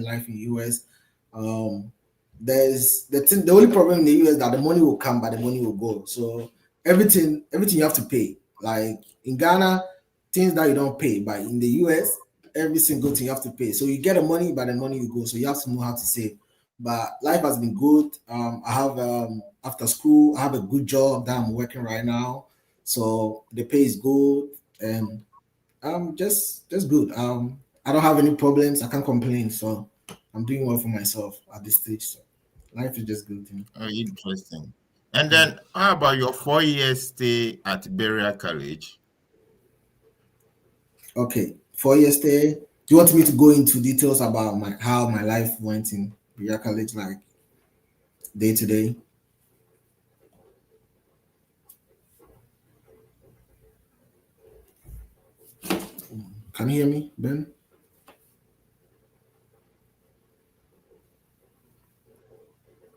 Life in US. Um, there's the only problem in the US that the money will come, but the money will go. So everything you have to pay. Like in Ghana, things that you don't pay, but in the US, every single thing you have to pay. So you get the money, but the money will go. So you have to know how to save. But life has been good. I have after school, I have a good job that I'm working right now. So the pay is good, and just good. I don't have any problems. I can't complain. So I'm doing well for myself at this stage. So life is just good. Oh, interesting. And then, how about your 4 year stay at Berea College? Okay. 4 years stay. Do you want me to go into details about how my life went in Berea College, like day to day? Can you hear me, Ben?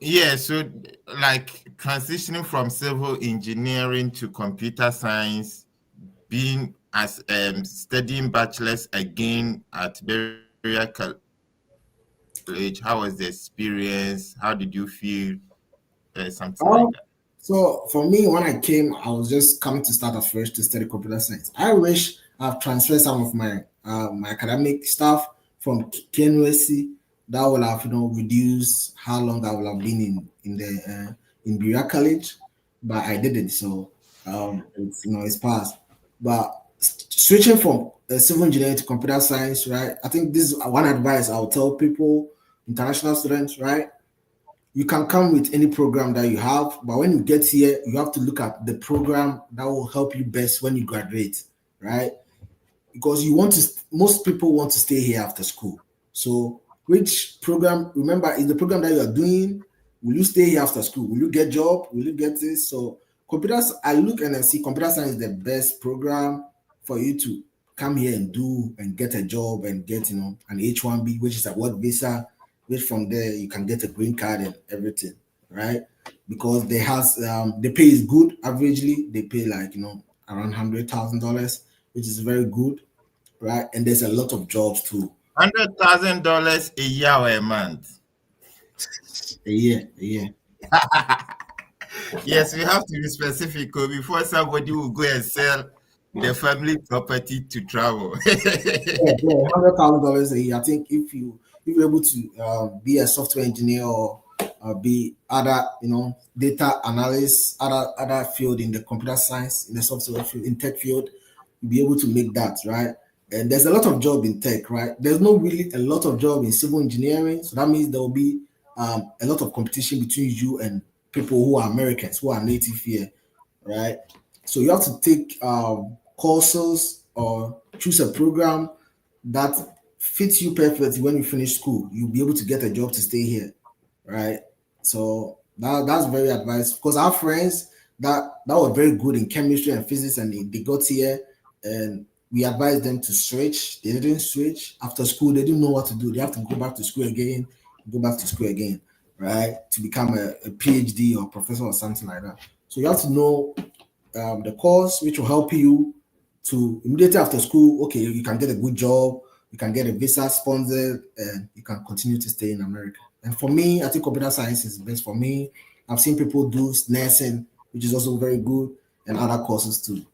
Yeah, so like transitioning from civil engineering to computer science, being as studying bachelor's again at Berea College. How was the experience? How did you feel? Something like that. Um, so for me, when I came, I was just coming to start afresh to study computer science. I wish I've transferred some of my academic stuff from KNUSC. That will have reduced how long I will have been in Berea College, but I didn't. So it's passed. But switching from civil engineering to computer science, right? I think this is one advice I'll tell people, international students, right? You can come with any program that you have, but when you get here, you have to look at the program that will help you best when you graduate, right? Because most people want to stay here after school. So which program, remember, is the program that you are doing, will you stay here after school? Will you get job? Will you get this? So computers, I look and I see computer science is the best program for you to come here and do and get a job and get an H1B, which is a work visa, which from there you can get a green card and everything, right? Because the pay is good. Averagely they pay like around $100,000, which is very good, right? And there's a lot of jobs too. $100,000 a year or a month? A year. Yes, we have to be specific before somebody will go and sell the family property to travel. Yeah, $100,000 a year. I think if you're able to be a software engineer or be other data analyst, other field in the computer science, in the software field, in tech field, you'll be able to make that, right? And there's a lot of job in tech, right? There's not really a lot of job in civil engineering, so that means there will be a lot of competition between you and people who are Americans, who are native here, right? So you have to take courses or choose a program that fits you perfectly. When you finish school, you'll be able to get a job to stay here, right? So that's very advised, because our friends that were very good in chemistry and physics, and they got here, and we advised them to switch. They didn't switch after school. They didn't know what to do. They have to go back to school again, right, to become a PhD or professor or something like that. So you have to know the course which will help you to immediately after school. Okay, you can get a good job, you can get a visa sponsored, and you can continue to stay in America. And for me, I think computer science is best for me. I've seen people do nursing, which is also very good, and other courses too.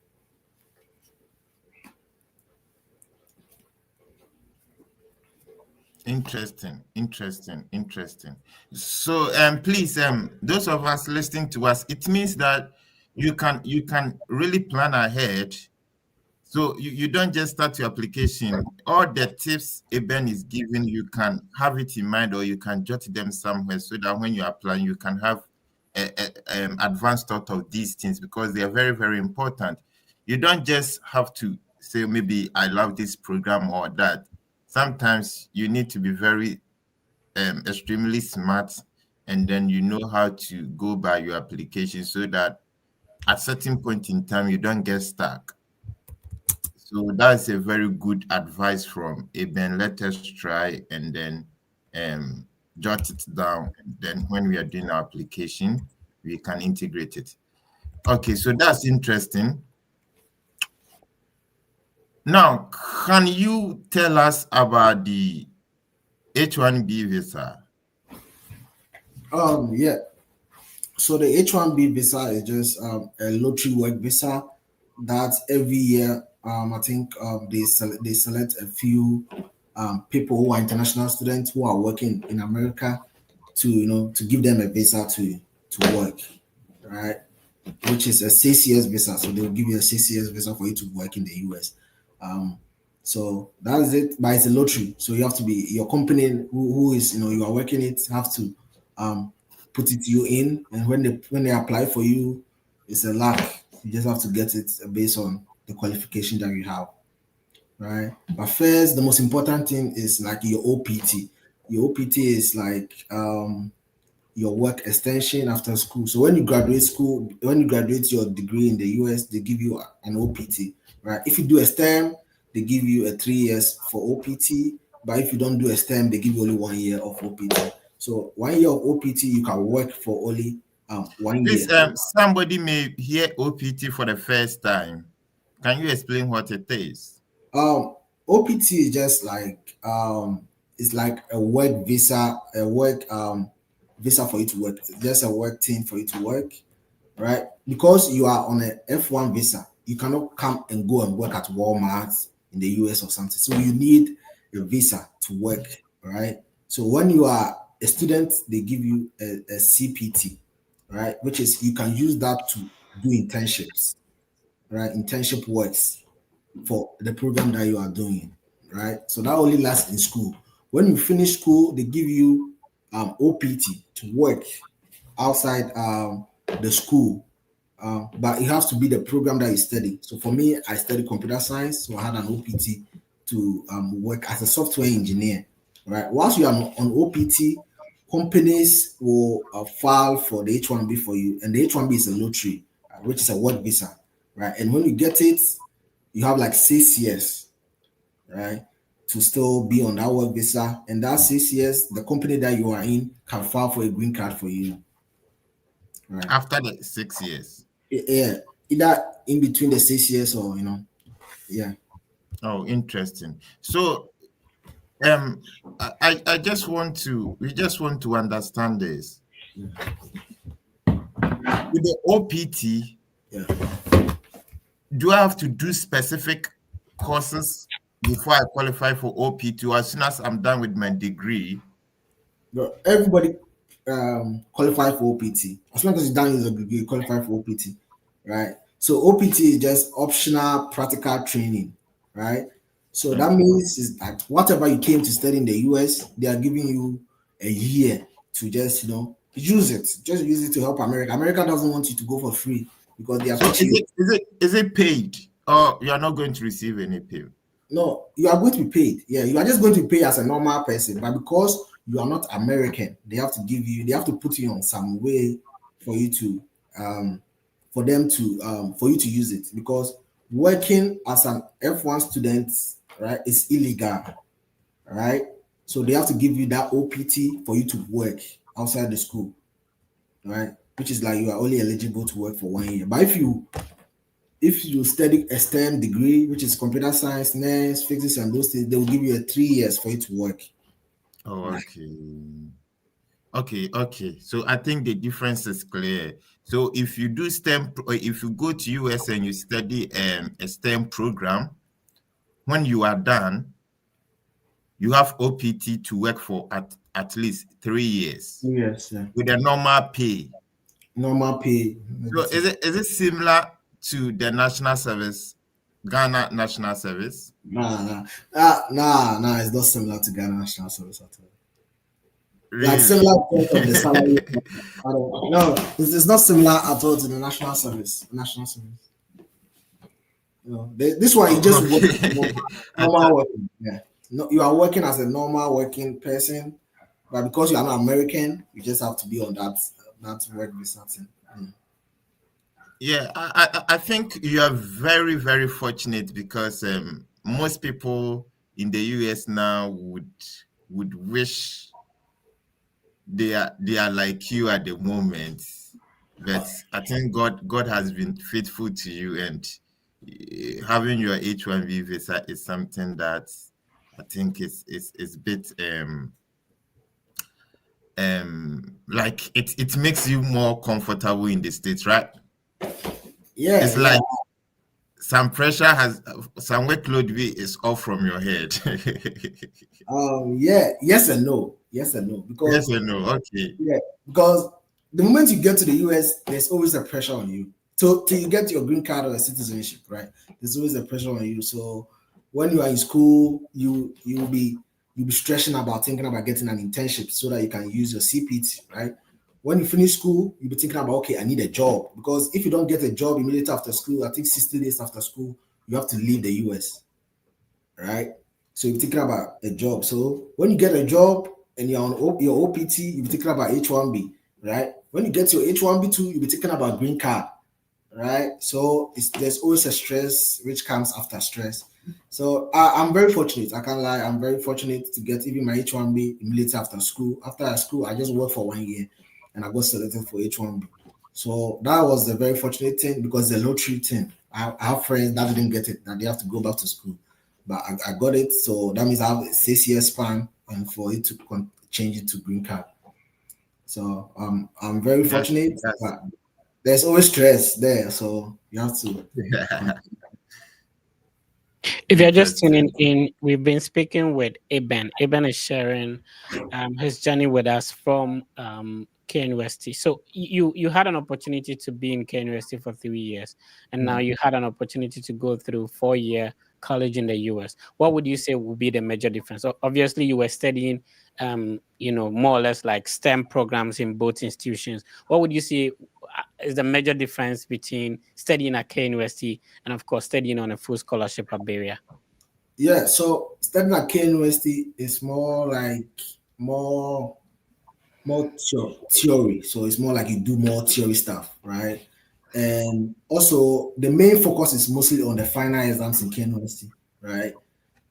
Interesting. So please those of us listening to us, it means that you can really plan ahead. So you don't just start your application. All the tips Eben is giving, you can have it in mind, or you can jot them somewhere, so that when you apply, you can have advanced thought of these things, because they are very, very important. You don't just have to say, maybe I love this program or that. Sometimes you need to be very extremely smart, and then you know how to go by your application, so that at certain point in time you don't get stuck. So that's a very good advice from Eben. Let us try and then jot it down. And then when we are doing our application, we can integrate it. Okay, so that's interesting. Now, can you tell us about the H1B visa? Yeah. So the H1B visa is just a lottery work visa that every year, I think they select a few people who are international students who are working in America to give them a visa to work, right? Which is a 6 years visa. So they will give you a 6 years visa for you to work in the US. Um, so that's it. But it's a lottery. So you have to be your company who is you are working it have to um, put it you in, and when they apply for you, it's a luck. You just have to get it based on the qualification that you have, right? But first, the most important thing is like your OPT. Your OPT is like your work extension after school. So when you graduate school, when you graduate your degree in the US, they give you an OPT, right? If you do a STEM, they give you a 3 years for OPT. But if you don't do a STEM, they give you only 1 year of OPT. So 1 year of OPT, you can work for only 1 year. Please, somebody may hear OPT for the first time. Can you explain what it is? OPT is just like it's like a work visa, a work visa for you to work. It's just a work thing for you to work, right? Because you are on a F1 visa, you cannot come and go and work at Walmart in the US or something. So you need a visa to work, right? So when you are a student, they give you a CPT, right? Which is you can use that to do internships, right? Internship works for the program that you are doing, right? So that only lasts in school. When you finish school, they give you OPT to work outside the school, but it has to be the program that you study. So for me, I studied computer science, so I had an OPT to work as a software engineer, right? Once you are on OPT, companies will file for the H1B for you, and the H1B is a lottery, which is a work visa, right? And when you get it, you have like 6 years, right, to still be on that work visa. And that 6 years, the company that you are in can file for a green card for you. Right. After the 6 years. Yeah. Either in between the 6 years or yeah. Oh, interesting. So we just want to understand this. Yeah. With the OPT, Yeah. do I have to do specific courses before I qualify for OPT, or as soon as I'm done with my degree? But everybody qualify for OPT. As long as you're done with a degree, you qualify for OPT, right? So OPT is just optional practical training, right? So that means is that whatever you came to study in the US, they are giving you a year to just use it. Just use it to help America. America doesn't want you to go for free because they are So teaching you. is it paid, or you are not going to receive any pay? No, you are going to be paid. Yeah, you are just going to pay as a normal person, but because you are not American, they have to put you on some way for you to for you to use it, because working as an F1 student, right, is illegal, right? So they have to give you that OPT for you to work outside the school, right? Which is like you are only eligible to work for 1 year. But if you study a STEM degree, which is computer science, nurse, physics, and those things, they will give you a 3 years for you to work. Oh, okay. So I think the difference is clear. So if you do STEM, or if you go to US and you study a STEM program, when you are done, you have OPT to work for at least 3 years. Yes, yeah. With a normal pay. Normal pay. So is it similar to the national service, Ghana National Service? Nah. It's not similar to Ghana National Service at all. Really? Like similar of the salary. No, it's not similar at all to the national service. National service. This one you just work normal working. Yeah. No, you are working as a normal working person, but because you are not American, you just have to be on that work visa thing. Yeah, I think you are very, very fortunate, because most people in the US now would wish they are like you at the moment. But I think God has been faithful to you, and having your H1B visa is something that I think is a bit like it makes you more comfortable in the States, right? Yeah, It's like some workload is off from your head. yeah. Yes and no. Because Yes or no? Okay. yeah, because the moment you get to the US, there's always a pressure on you. So till you get your green card or a citizenship, right? There's always a pressure on you. So when you are in school, you'll be stressing about thinking about getting an internship so that you can use your CPT, right? When you finish school, you'll be thinking about, okay, I need a job. Because if you don't get a job immediately after school, I think 60 days after school, you have to leave the US, right? So you're thinking about a job. So when you get a job and you're on your OPT, you'll be thinking about H1B, right? When you get your H1B too, you'll be thinking about green card, right? So there's always a stress which comes after stress. So I'm very fortunate. I can't lie. I'm very fortunate to get even my H1B immediately after school. After school, I just worked for 1 year, and I got selected for H1B. So that was a very fortunate thing because the lottery thing. I have friends that didn't get it, that they have to go back to school, but I got it. So that means I have a 6 year span, and for it to change it to green card. So I'm very fortunate, That's but there's always stress there. So you have to. If you're just interesting. tuning in, we've been speaking with Eben. Eben is sharing his journey with us from K University. So you had an opportunity to be in K University for 3 years, and now Yeah. you had an opportunity to go through 4 year college in the US. What would you say would be the major difference? Obviously, you were studying, more or less like STEM programs in both institutions. What would you say is the major difference between studying at K University and, of course, studying on a full scholarship at Beria? Yeah, so studying at K University is more like more theory. So it's more like you do more theory stuff, right? And also the main focus is mostly on the final exams in K University, right?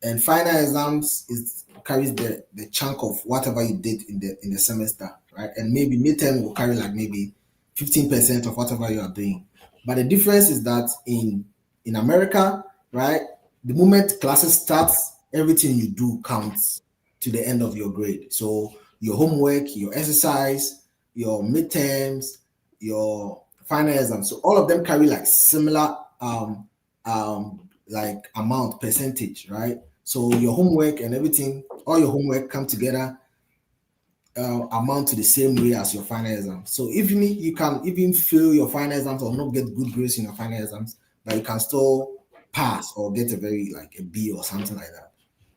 And final exams is carries the chunk of whatever you did in the semester, right? And maybe midterm will carry like maybe 15% of whatever you are doing. But the difference is that in America, right, the moment classes starts, everything you do counts to the end of your grade. So your homework, your exercise, your midterms, your final exams. So all of them carry like similar like amount percentage, right? So your homework and everything, all your homework come together, amount to the same way as your final exam. So even you can even fail your final exams or not get good grades in your final exams, but you can still pass or get a very like a B or something like that,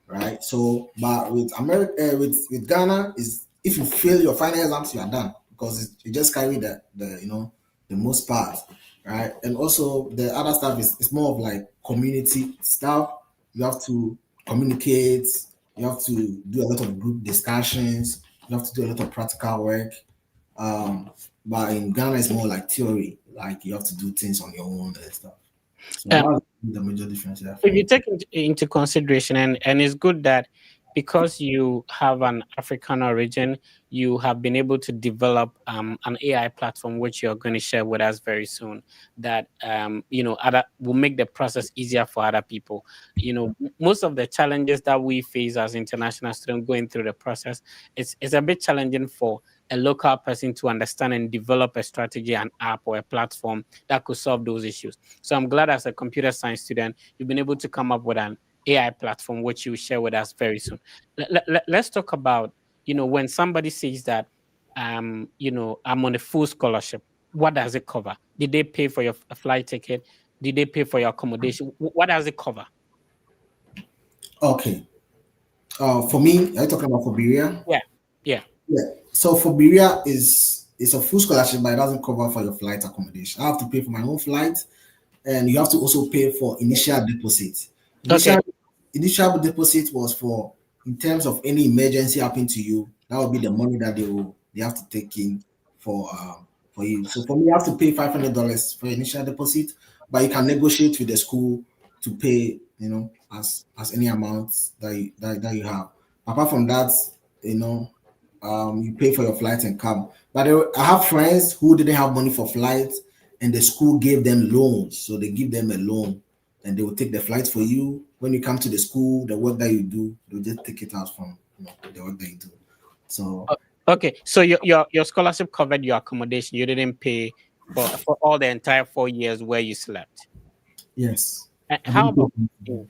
right? So, but with America, with Ghana, is if you fail your final exams, you are done because you just carry the most part, right? And also the other stuff is it's more of like community stuff. You have to communicate. You have to do a lot of group discussions. You have to do a lot of practical work. Um, but in Ghana, it's more like theory. Like you have to do things on your own and stuff. So Um, that's the major difference there for if you me. take into consideration, and it's good that because you have an African origin, you have been able to develop an AI platform which you're going to share with us very soon. That other will make the process easier for other people. Most of the challenges that we face as international students going through the process, it's a bit challenging for a local person to understand and develop a strategy, an app, or a platform that could solve those issues. So I'm glad as a computer science student, you've been able to come up with an AI platform, which you share with us very soon. Let's talk about, when somebody says that, I'm on a full scholarship, what does it cover? Did they pay for your flight ticket? Did they pay for your accommodation? What does it cover? Okay. For me, are you talking about for Berea? Yeah, yeah. Yeah. So for Berea is a full scholarship, but it doesn't cover for your flight accommodation. I have to pay for my own flight, and you have to also pay for initial deposit. Okay. Initial deposit was for in terms of any emergency happen to you. That would be the money that they have to take in for you. So for me, you have to pay $500 for initial deposit, but you can negotiate with the school to pay, as any amount that you have. Apart from that, you know, you pay for your flight and come. But I have friends who didn't have money for flights, and the school gave them loans. So they give them a loan, and they will take the flights for you. When you come to the school, the work that you do, they'll just take it out from the work that you do. So Okay. So your scholarship covered your accommodation. You didn't pay for all the entire 4 years where you slept. yes, I How didn't about pay. food?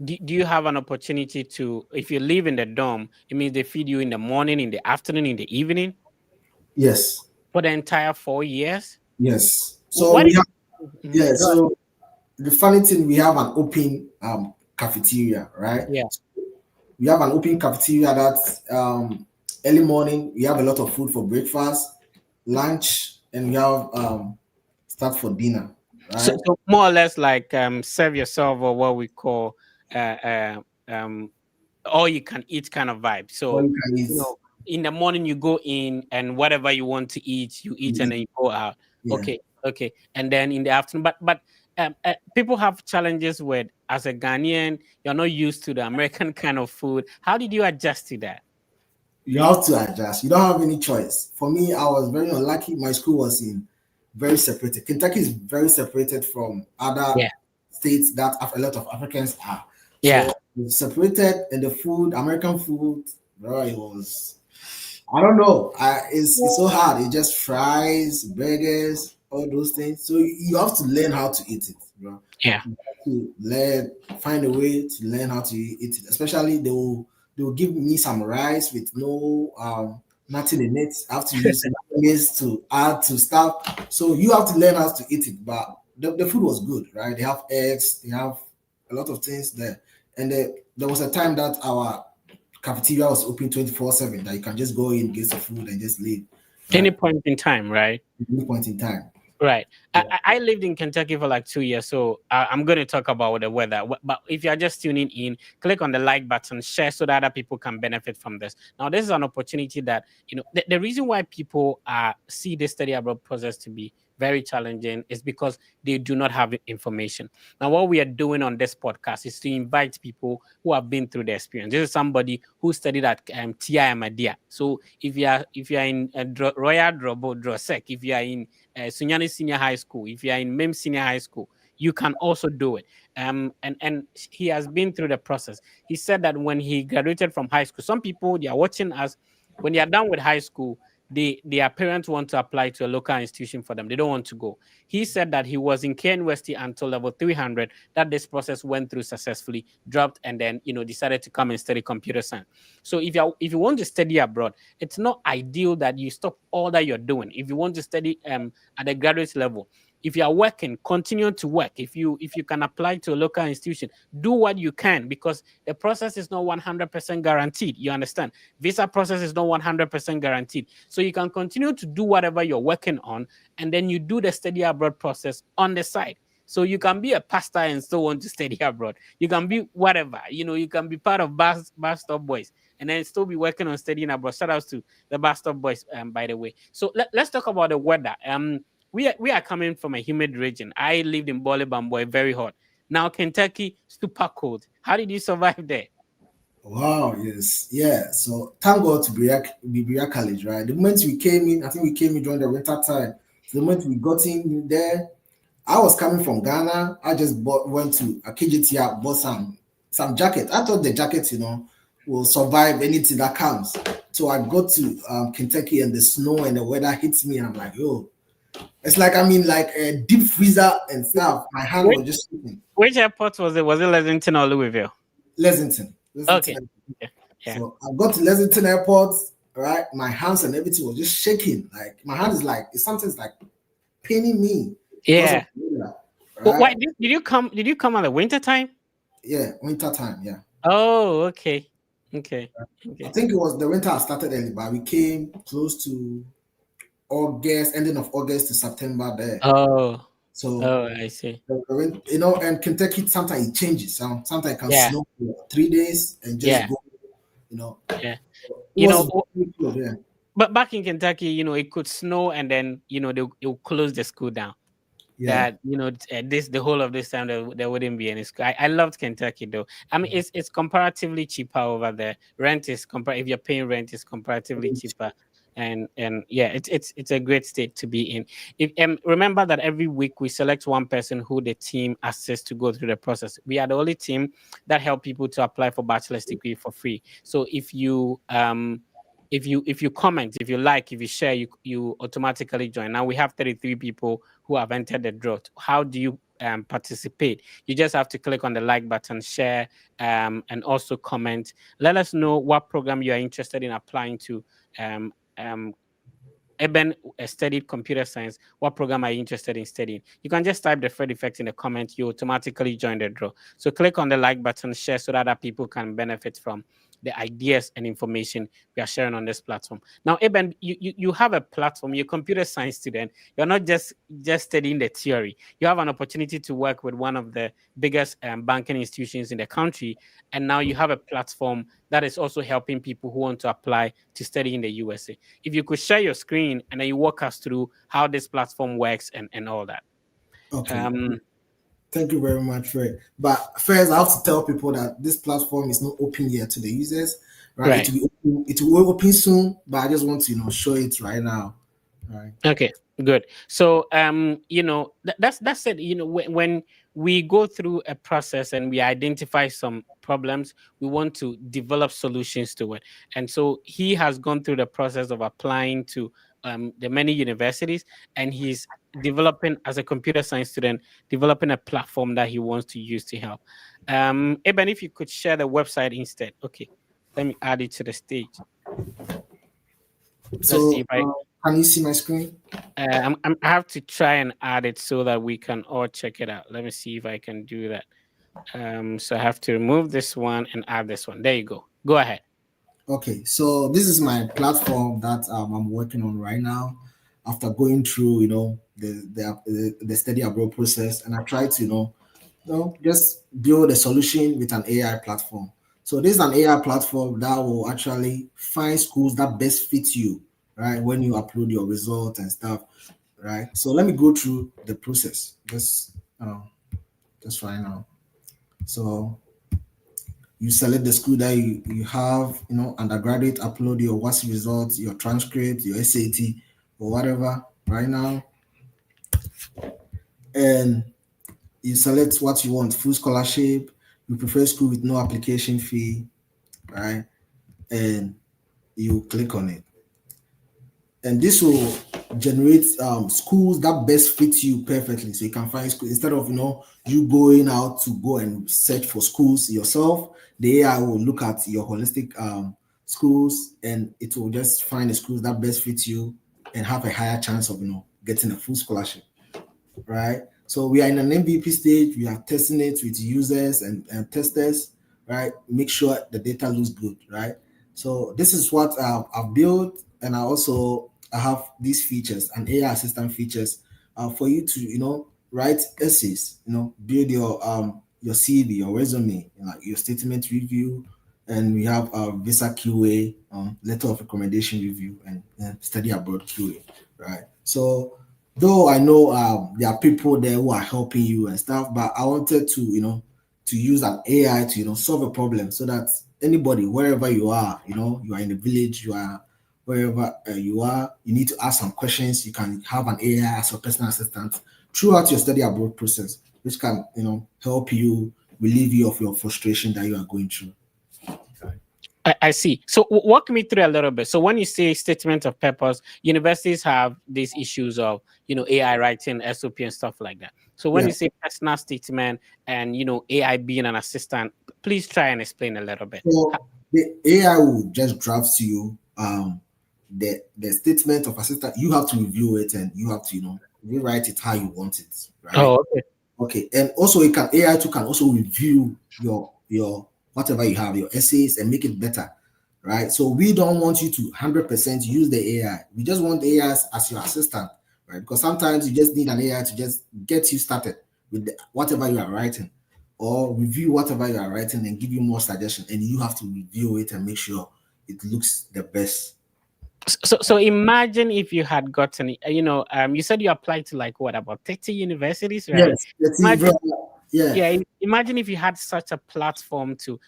Do you have an opportunity to, if you live in the dorm, it means they feed you in the morning, in the afternoon, in the evening Yes, for the entire 4 years? yes. So What we is have Mhm. yeah. Go ahead. So the funny thing, we have an open cafeteria, right? Yeah. We have an open cafeteria that early morning we have a lot of food for breakfast, lunch, and we have start for dinner, right? So more or less like serve yourself, or what we call uh, uh, um all you can eat kind of vibe. All So, you can eat. you know, in the morning you go in and whatever you want to eat, you eat and then you go out. Yeah. Okay, okay. And then in the afternoon, but people have challenges with, as a Ghanaian, you're not used to the American kind of food. How did you adjust to that? You have to adjust. You don't have any choice. For me, I was very unlucky. My school was in very separated. Kentucky is very separated from other Yeah. states that a lot of Africans are. Yeah. So it's separated, and the food, American food, bro, it was. I don't know. It's so hard. It just fries, burgers, all those things. So you have to learn how to eat it, bro. Yeah. You have to find a way to learn how to eat it. Especially they will give me some rice with no nothing in it. I have to use mayonnaise to add to stuff. So you have to learn how to eat it. But the food was good, right? They have eggs, they have a lot of things there. And there was a time that our cafeteria was open 24/7, that you can just go in, get some food, and just leave. Any Right? point in time, right? At any point in time. Right. Yeah. I lived in Kentucky for like 2 years, so I'm going to talk about the weather. But if you're just tuning in, click on the like button, share so that other people can benefit from this. Now, this is an opportunity that, the reason why people see this study abroad process to be very challenging is because they do not have information. Now, what we are doing on this podcast is to invite people who have been through the experience. This is somebody who studied at TI Madia. So if you are in Royal Drobo Drosek, if you are in Sunyani Senior High School, if you are in MEM Senior High School, you can also do it. And he has been through the process. He said that when he graduated from high school, some people, they are watching us, when they are done with high school, their parents want to apply to a local institution for them. They don't want to go. He said that he was in K University until level 300, that this process went through successfully, dropped, and then decided to come and study computer science. So if you want to study abroad, it's not ideal that you stop all that you're doing. If you want to study at the graduate level, if you are working, continue to work. If you can apply to a local institution, do what you can, because the process is not 100% guaranteed. You understand? Visa process is not 100% guaranteed. So you can continue to do whatever you're working on, and then you do the study abroad process on the side. So you can be a pastor and still want to study abroad. You can be whatever. You can be part of Bus Stop Boys and then still be working on studying abroad. Shout outs to the Bus Stop Boys, by the way. So let's talk about the weather. We are coming from a humid region. I lived in Bole Bamboy, very hot. Now Kentucky, super cold. How did you survive there? Wow, yes. Yeah. So thank God to Berea College, right? The moment we came in, I think we came in during the winter time. So the moment we got in there, I was coming from Ghana. I just went to a KGTR, bought some jacket. I thought the jacket, will survive anything that comes. So I got to Kentucky, and the snow and the weather hits me, and I'm like, yo, it's like I'm in like a deep freezer and stuff. My hand Which, was just shaking. which airport was it? Was it Lexington or Louisville? Lexington. Okay. Yeah. So I got to Lexington Airport, right? My hands and everything was just shaking. Like my hand is like, something's like paining me. Yeah. Right? Why did you come? Did you come at the winter time? Yeah, winter time. Yeah. Oh, okay. Okay. I think it was the winter started early, but we came close to August, ending of August to September there. Oh. So, I see. And Kentucky sometimes it changes. Sometimes it can Yeah. snow for 3 days and just go. Yeah. Yeah. But back in Kentucky, it could snow and then they'll close the school down. Yeah. That the whole of this time there wouldn't be any school. I loved Kentucky though. I mean, it's comparatively cheaper over there. Rent is if you're paying rent, is comparatively cheaper. And yeah, it's a great state to be in. If remember that every week we select one person who the team assists to go through the process. We are the only team that help people to apply for bachelor's degree for free. So if you comment, if you like, if you share, you automatically join. Now we have 33 people who have entered the draw. How do you participate? You just have to click on the like button, share, and also comment. Let us know what program you are interested in applying to. Eben studied computer science. What program are you interested in studying? You can just type the Fred effect in the comment. You automatically join the draw. So click on the like button, share so that other people can benefit from the ideas and information we are sharing on this platform. Now, Eben, you have a platform. You're a computer science student. You're not just studying the theory. You have an opportunity to work with one of the biggest banking institutions in the country, and now you have a platform that is also helping people who want to apply to study in the USA. If you could share your screen and then you walk us through how this platform works and all that. Okay. Thank you very much, Fred. But first, I have to tell people that this platform is not open yet to the users, right? Right. It will be open, it will open soon, but I just want to show it right now, right? Okay, good. So, that's it. When we go through a process and we identify some problems, we want to develop solutions to it. And so he has gone through the process of applying to the many universities, and he's developing, as a computer science student, developing a platform that he wants to use to help. Eben, if you could share the website instead. Okay, let me add it to the stage. Let's see So, if I can you see my screen? I have to try and add it so that we can all check it out. Let me see if I can do that. So I have to remove this one and add this one. There you go. Go ahead. Okay, so this is my platform that I'm working on right now. After going through, the study abroad process, and I try to, just build a solution with an AI platform. So this is an AI platform that will actually find schools that best fit you, right? When you upload your results and stuff, right? So let me go through the process just right now. So you select the school that you have, undergraduate, upload your WASI results, your transcript, your SAT, or whatever right now. And you select what you want, full scholarship, you prefer school with no application fee, right? And you click on it. And this will generate schools that best fit you perfectly. So you can find schools instead of you going out to go and search for schools yourself. The AI will look at your holistic schools, and it will just find the schools that best fit you and have a higher chance of getting a full scholarship, right? So we are in an MVP stage. We are testing it with users and testers, right? Make sure the data looks good, right? So this is what I've built, and I have these features and AI assistant features for you to write essays, build your CV, your resume, your statement review, and we have a visa QA, letter of recommendation review, and study abroad QA, right? So though I know there are people there who are helping you and stuff, but I wanted to use an AI to solve a problem so that anybody, wherever you are, you are in the village, you are wherever you are, you need to ask some questions. You can have an AI as your personal assistant throughout your study abroad process, which can help you relieve you of your frustration that you are going through. I see. So walk me through a little bit. So when you say statement of purpose, universities have these issues of AI writing, SOP, and stuff like that. So when you say personal statement and AI being an assistant, please try and explain a little bit. So the AI will just draft to you the statement of assistant. You have to review it, and you have to rewrite it how you want it, right? Oh, okay. And also AI too can also review your whatever you have, your essays, and make it better, right? So we don't want you to 100% use the AI. We just want the AI as your assistant, right? Because sometimes you just need an AI to just get you started with whatever you are writing, or review whatever you are writing and give you more suggestions, and you have to review it and make sure it looks the best. So imagine if you had gotten, you said you applied to about 30 universities, right? Yes, Imagine, yeah. Imagine if you had such a platform to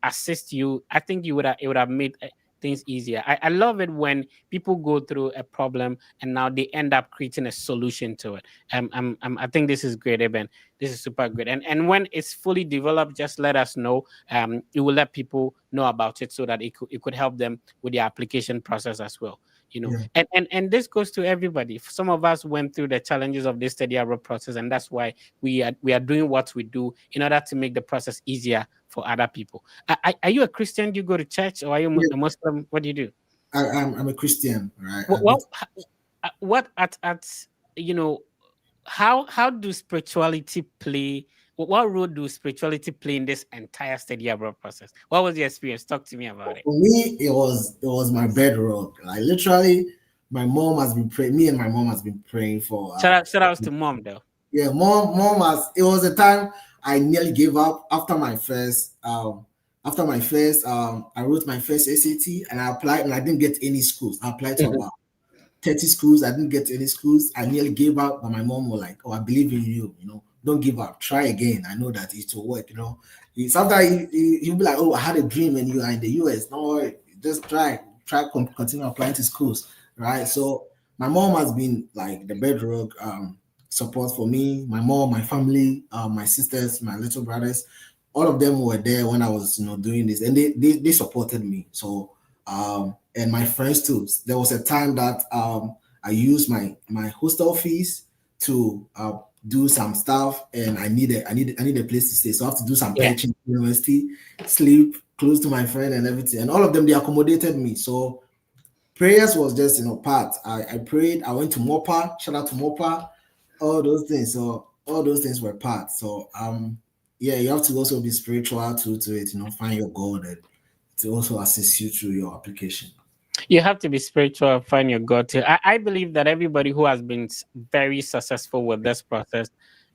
assist you. I think it would have made things easier. I love it when people go through a problem and now they end up creating a solution to it. I think this is great, Eben. This is super great. And when it's fully developed, just let us know. It will let people know about it so that it could help them with the application process as well. And this goes to everybody. Some of us went through the challenges of this study abroad process, and that's why we are doing what we do in order to make the process easier for other people. Are you a Christian? Do you go to church, or are you a Muslim? What do you do? I'm a Christian, right? What at how do spirituality play? What role do spirituality play in this entire study abroad process? What was your experience? Talk to me about it. For me, it was my bedrock. Like literally, my mom has been praying. Me and my mom has been praying for. Shout out to mom though. Yeah, mom has. It was a time I nearly gave up after my first. I wrote my first SAT and I applied and I didn't get any schools. I applied to about 30 schools. I didn't get any schools. I nearly gave up, but my mom was like, "Oh, I believe in you. don't give up. Try again. I know that it will work. Sometimes you'll be like, oh, I had a dream and you are in the US. No worry, just continue applying to schools, right? So my mom has been like the bedrock support for me. My mom, my family, my sisters, my little brothers, all of them were there when I was, doing this, and they supported me. So and my friends too. There was a time that I used my hostel fees to do some stuff, and I need a place to stay. So I have to do some Yeah. pension university, sleep close to my friend and everything. And all of them, they accommodated me. So prayers was just part. I prayed. I went to Mopa. Shout out to Mopa. All those things. So all those things were part. So yeah, you have to also be spiritual to it. Find your God and to also assist you through your application. You have to be spiritual, find your God too. I believe that everybody who has been very successful with this process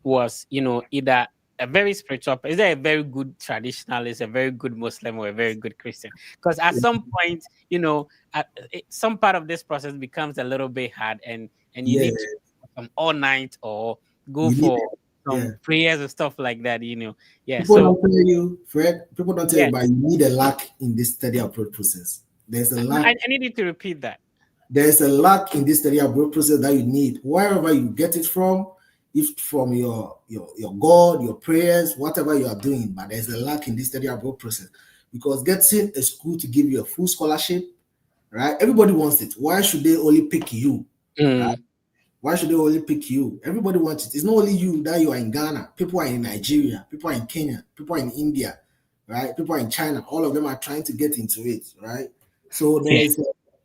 was, either a very spiritual, is there a very good traditionalist, a very good Muslim, or a very good Christian? Because at some point, some part of this process becomes a little bit hard, and you Yeah, need to all night or go you need for it. Yeah. some prayers and stuff like that. Yeah. People So don't tell you, Fred. People don't tell yeah, you, but you need a lack in this study abroad process. There's a lack. I need you to repeat that. There's a lack in this study abroad process that you need. Wherever you get it from, if from your God, your prayers, whatever you are doing, but there's a lack in this study abroad process because getting a school to give you a full scholarship, right? Everybody wants it. Why should they only pick you? Right? Why should they only pick you? Everybody wants it. It's not only you that you are in Ghana. People are in Nigeria. People are in Kenya. People are in India, right? People are in China. All of them are trying to get into it, right? So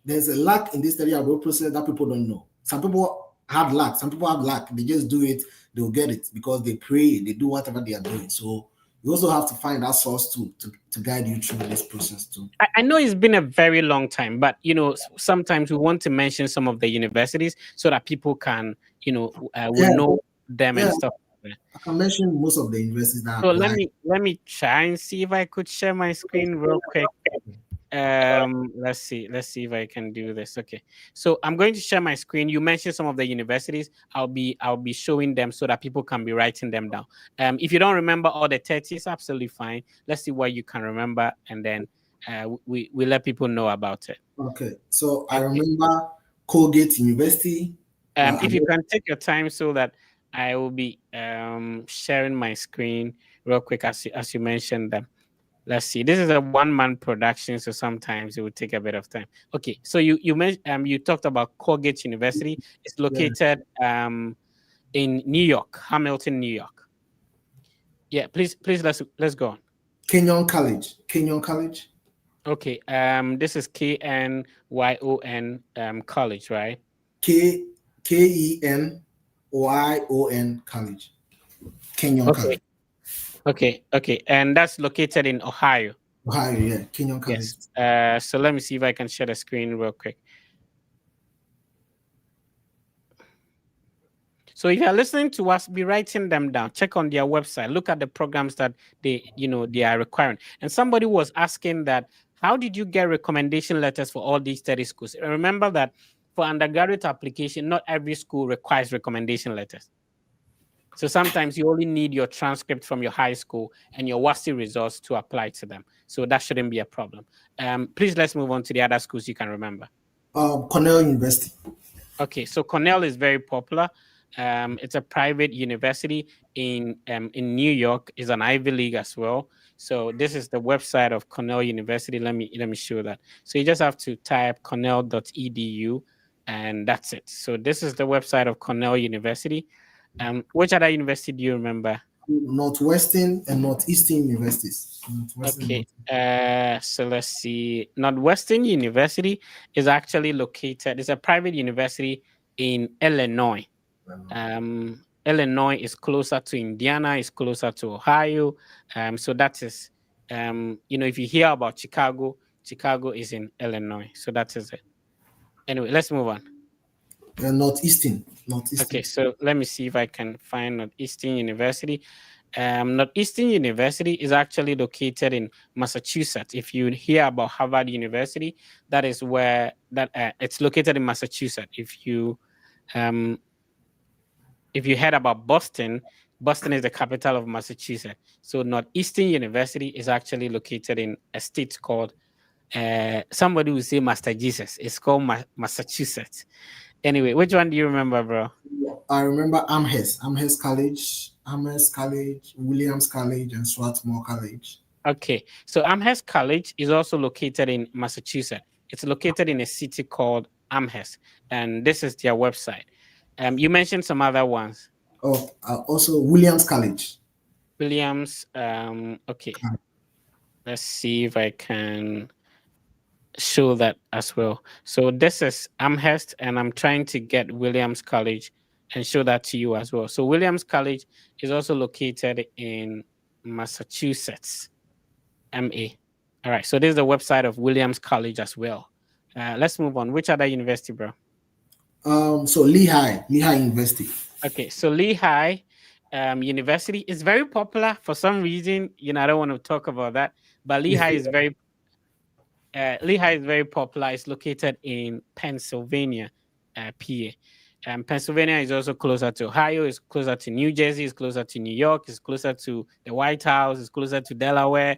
there's a lack in this study abroad process that people don't know. Some people have lack. Some people have lack. They just do it. They'll get it because they pray. They do whatever they are doing. So you also have to find that source too to guide you through this process too. I know it's been a very long time, but sometimes we want to mention some of the universities so that people can, will know them and stuff. I can mention most of the universities that So apply. let me try and see if I could share my screen real quick. Let's see if I can do this. Okay, so I'm going to share my screen. You mentioned some of the universities. I'll be showing them so that people can be writing them down. If you don't remember all the 30, it's absolutely fine. Let's see what you can remember, and then we let people know about it. Okay, so I remember Colgate University. If you can take your time so that I will be sharing my screen real quick as you mentioned them. Let's see. This is a one-man production, so sometimes it would take a bit of time. Okay, so you mentioned you talked about Colgate University. It's located in New York, Hamilton, New York. Yeah, please let's go on. Kenyon College. Okay, this is KNYON College, right? KENYON College. Kenyon College. Okay, and that's located in Ohio. Ohio, yeah, Kenyon College. Yes. So let me see if I can share the screen real quick. So if you're listening to us, be writing them down. Check on their website. Look at the programs that they are requiring. And somebody was asking that, how did you get recommendation letters for all these 30 schools? Remember that for undergraduate application, not every school requires recommendation letters. So sometimes you only need your transcript from your high school and your WASI results to apply to them. So that shouldn't be a problem. Please, let's move on to the other schools you can remember. Cornell University. Okay, so Cornell is very popular. It's a private university in New York. It's an Ivy League as well. So this is the website of Cornell University. Let me show that. So you just have to type cornell.edu, and that's it. So this is the website of Cornell University. Which other university do you remember? Northwestern and Northeastern universities. Okay. So let's see. Northwestern University is actually located. It's a private university in Illinois. Illinois is closer to Indiana. It's closer to Ohio. So that is, if you hear about Chicago, Chicago is in Illinois. So that is it. Anyway, let's move on. Northeastern. Okay, so let me see if I can find Northeastern University. Northeastern University is actually located in Massachusetts. If you hear about Harvard University, that is where it's located in Massachusetts. If you heard about Boston, Boston is the capital of Massachusetts. So Northeastern University is actually located in a state called, somebody will say Master Jesus. It's called Massachusetts. Anyway, which one do you remember, bro? I remember Amherst College, Williams College, and Swarthmore College. Okay, so Amherst College is also located in Massachusetts. It's located in a city called Amherst, and this is their website. You mentioned some other ones. Oh, also Williams College. Williams. Okay, let's see if I can show that as well. So this is Amherst, and I'm trying to get Williams College and show that to you as well. So Williams College is also located in Massachusetts, MA. All right. So this is the website of Williams College as well. Let's move on. Which other university, bro? So Lehigh University. Okay. So Lehigh University is very popular for some reason. I don't want to talk about that, but Lehigh is very popular. It's located in Pennsylvania, PA. Pennsylvania is also closer to Ohio. It's closer to New Jersey. It's closer to New York. It's closer to the White House. It's closer to Delaware.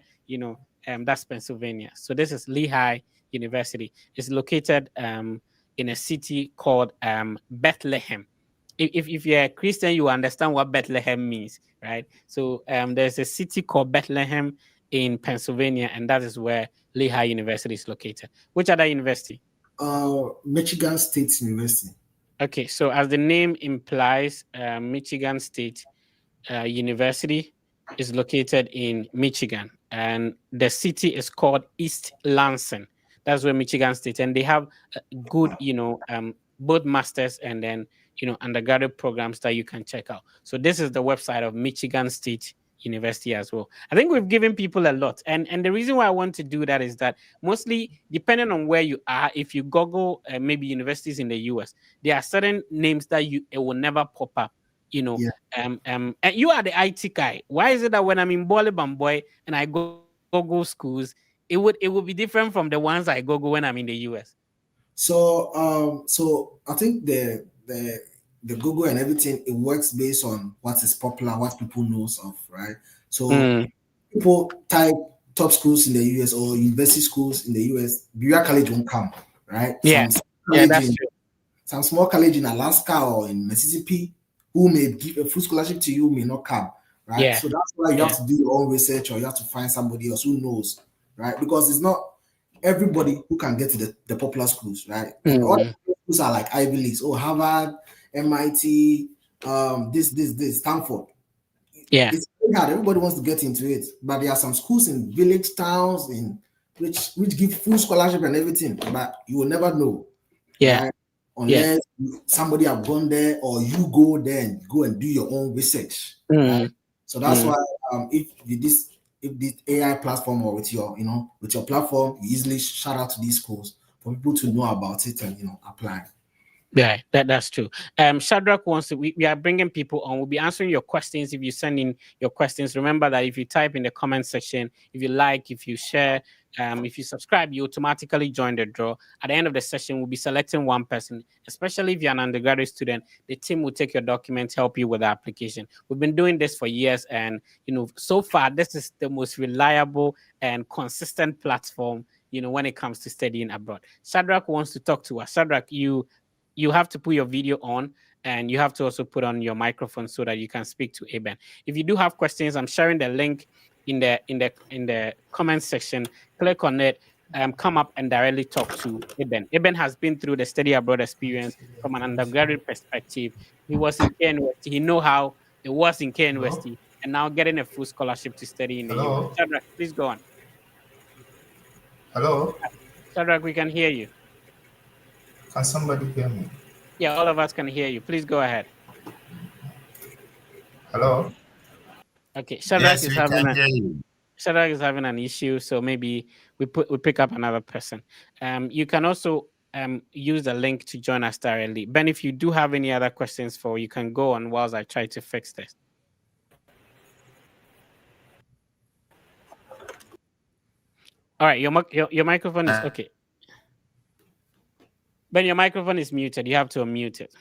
That's Pennsylvania. So this is Lehigh University. It's located in a city called Bethlehem. If you're a Christian, you understand what Bethlehem means, right? So there's a city called Bethlehem in Pennsylvania, and that is where Lehigh University is located. Which other university? Michigan State University. Okay, so as the name implies, Michigan State University is located in Michigan, and the city is called East Lansing. That's where Michigan State, and they have good, both masters and then undergraduate programs that you can check out. So this is the website of Michigan State University as well. I think we've given people a lot, and the reason why I want to do that is that mostly depending on where you are, if you Google maybe universities in the US, there are certain names that it will never pop up. And you are the IT guy. Why is it that when I'm in Bamboy and I Google schools, it would be different from the ones I Google when I'm in the US? So I think the Google and everything, it works based on what is popular, what people knows of, right? So people type top schools in the US or university schools in the US, BYU College won't come, right? That's true. Some small college in Alaska or in Mississippi who may give a full scholarship to you may not come, right? Yeah. So that's why you have to do your own research, or you have to find somebody else who knows, right? Because it's not everybody who can get to the popular schools, right? And all the schools are like Ivy Leagues, Harvard, MIT, this, Stanford. Yeah. It's very hard. Everybody wants to get into it. But there are some schools in village towns which give full scholarship and everything, but you will never know. Yeah. Right? Unless somebody have gone there, or you go there and go and do your own research. Right? So that's why if this AI platform, or with your platform, you easily shout out to these schools for people to know about it and apply. Yeah, that's true. Shadrach wants to. We are bringing people on. We'll be answering your questions if you send in your questions. Remember that if you type in the comment section, if you like, if you share, if you subscribe, you automatically join the draw. At the end of the session, we'll be selecting one person. Especially if you're an undergraduate student, the team will take your documents, help you with the application. We've been doing this for years, and so far this is the most reliable and consistent platform. When it comes to studying abroad. Shadrach wants to talk to us. Shadrach, you have to put your video on, and you have to also put on your microphone so that you can speak to Eben. If you do have questions, I'm sharing the link in the comment section. Click on it, come up and directly talk to Eben. Eben has been through the study abroad experience from an undergraduate perspective. He was in K University. He know how it was in K University, and now getting a full scholarship to study in the US. Shadrach, please go on. Hello? Shadrach, we can hear you. Can somebody hear me? Yeah, all of us can hear you. Please go ahead. Hello? Okay, Shadrach is having an issue, so maybe we pick up another person. You can also use the link to join us directly. Ben, if you do have any other questions you can go on whilst I try to fix this. All right, your microphone is okay. Ben, your microphone is muted. You have to unmute it.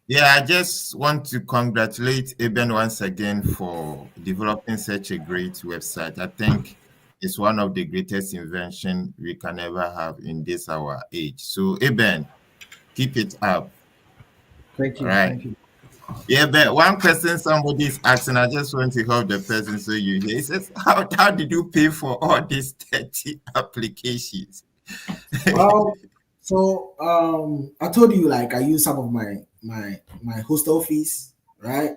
Yeah, I just want to congratulate Eben once again for developing such a great website. I think it's one of the greatest invention we can ever have in this our age. So Eben, keep it up. Thank All you. right. Thank you. Yeah, but one question somebody is asking, I just want to help the person so you hear. He says, how did you pay for all these 30 applications? Well, so I told you like I use some of my hostel fees, right?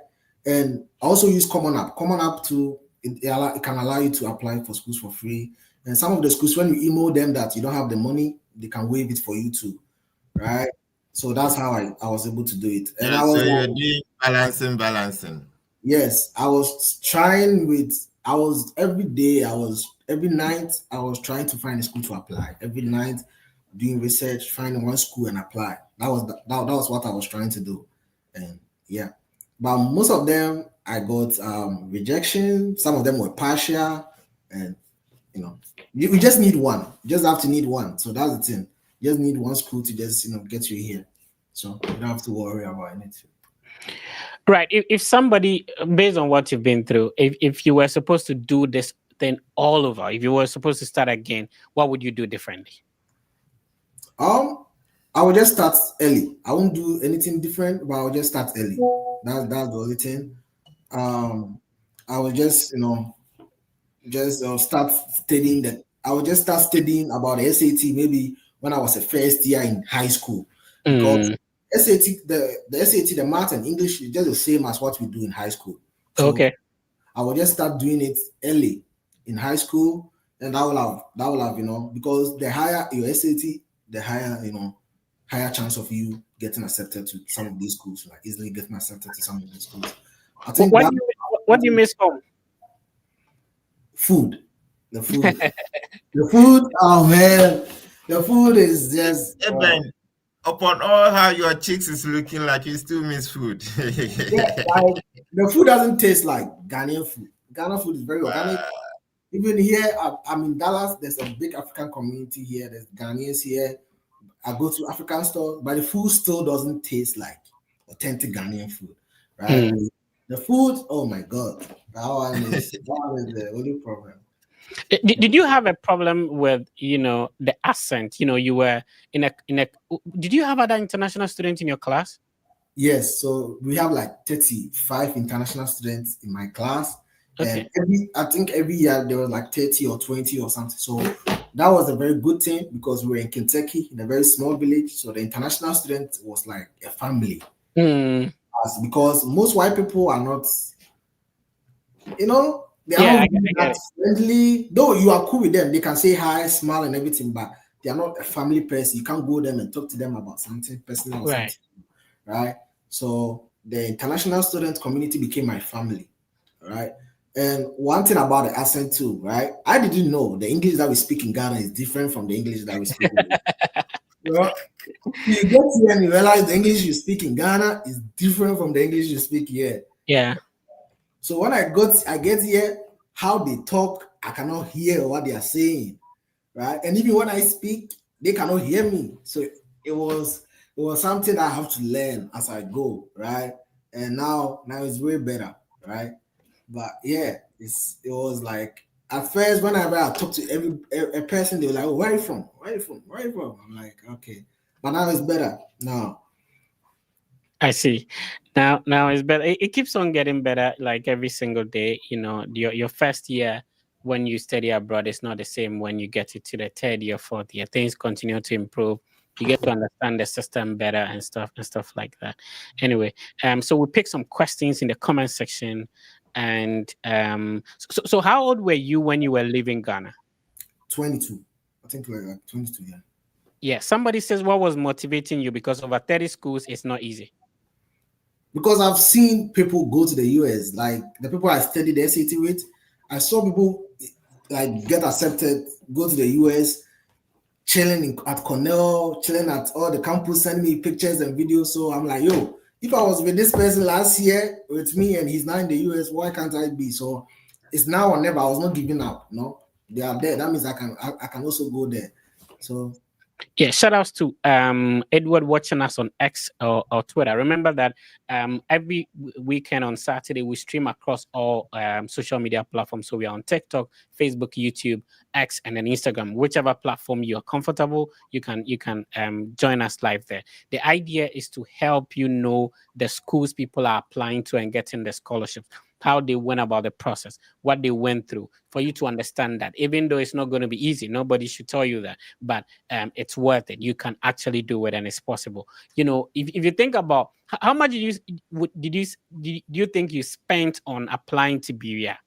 And I also use Common App. Common App to it can allow you to apply for schools for free. And some of the schools, when you email them that you don't have the money, they can waive it for you too, right? So that's how I was able to do it. And Yeah, I so was you're like, doing balancing. yes, I was trying with I was every day, I was every night, I was trying to find a school to apply. Every night doing research, finding one school and apply. That was what I was trying to do. And yeah. But most of them I got rejection, some of them were partial, and you know, you just need one. You just have to need one. So that's the thing. You just need one school to just get you here. So you don't have to worry about anything. Right. If somebody, based on what you've been through, if you were supposed to do this thing all over, if you were supposed to start again, what would you do differently? I will just start early. I won't do anything different, but I'll just start early. That's the only thing. I will just just start studying that. I will just start studying about the SAT maybe when I was a first year in high school, because SAT the SAT, the math and English is just the same as what we do in high school. So Okay. I will just start doing it early in high school, and that will have because the higher your SAT, the higher higher chance of you getting accepted to some of these schools, like easily getting accepted to some of these schools. I think What that do you what do you miss home? food, the food, the food. Oh man, the food is just Eben, upon all how your cheeks is looking like, you still miss food. yeah, like the food doesn't taste like Ghanaian food. Ghana food is very organic. Wow. Even here, I'm in Dallas. There's a big African community here. There's Ghanaians here. I go to African store, but the food still doesn't taste like authentic Ghanaian food, right? The food, oh my god, that one is the only problem. Did you have a problem with the accent? You were in a. Did you have other international students in your class? Yes, so we have like 35 international students in my class, and Okay. I think every year there was like 30 or 20 or something. So that was a very good thing because we were in Kentucky in a very small village. So the international student was like a family. Because most white people are not, they are Yeah, not I really get that it. friendly. Though you are cool with them, they can say hi, smile, and everything, but they are not a family person. You can't go them and talk to them about something personal or Right. something, right? So the international student community became my family, right? And one thing about the accent too, right? I didn't know the English that we speak in Ghana is different from the English that we speak in. Well, you get here and you realize the English you speak in Ghana is different from the English you speak here. Yeah. So when I get here, how they talk, I cannot hear what they are saying, right? And even when I speak, they cannot hear me. So it was something I have to learn as I go, right? And now it's way better, right? But yeah, it was like at first whenever I talk to a person, they were like, oh, where are you from? Where are you from? Where are you from? I'm like, okay. But now it's better. Now. I see. Now it's better. It keeps on getting better, like every single day. Your first year when you study abroad is not the same when you get it to the third year, fourth year. Things continue to improve. You get to understand the system better and stuff like that. Anyway, so we pick some questions in the comment section, and so how old were you when you were leaving Ghana? 22. I think like 22, yeah. Yeah, somebody says what was motivating you because over 30 schools it's not easy. Because I've seen people go to the US, like the people I studied the SAT with, I saw people like get accepted, go to the US, chilling at Cornell, chilling at all the campus, sending me pictures and videos. So I'm like, yo, if I was with this person last year with me and he's now in the US, why can't I be? So it's now or never. I was not giving up. No, they are there. That means I can also go there. So Yeah, shout outs to Edward watching us on X or Twitter. Remember that every weekend on Saturday we stream across all social media platforms. So we are on TikTok, Facebook, YouTube, X, and then Instagram. Whichever platform you are comfortable, you can join us live there. The idea is to help you know the schools people are applying to and getting the scholarships, how they went about the process, what they went through, for you to understand that even though it's not going to be easy, nobody should tell you that, but it's worth it. You can actually do it, and it's possible. You know, if you think about how much do you think you spent on applying to Berea?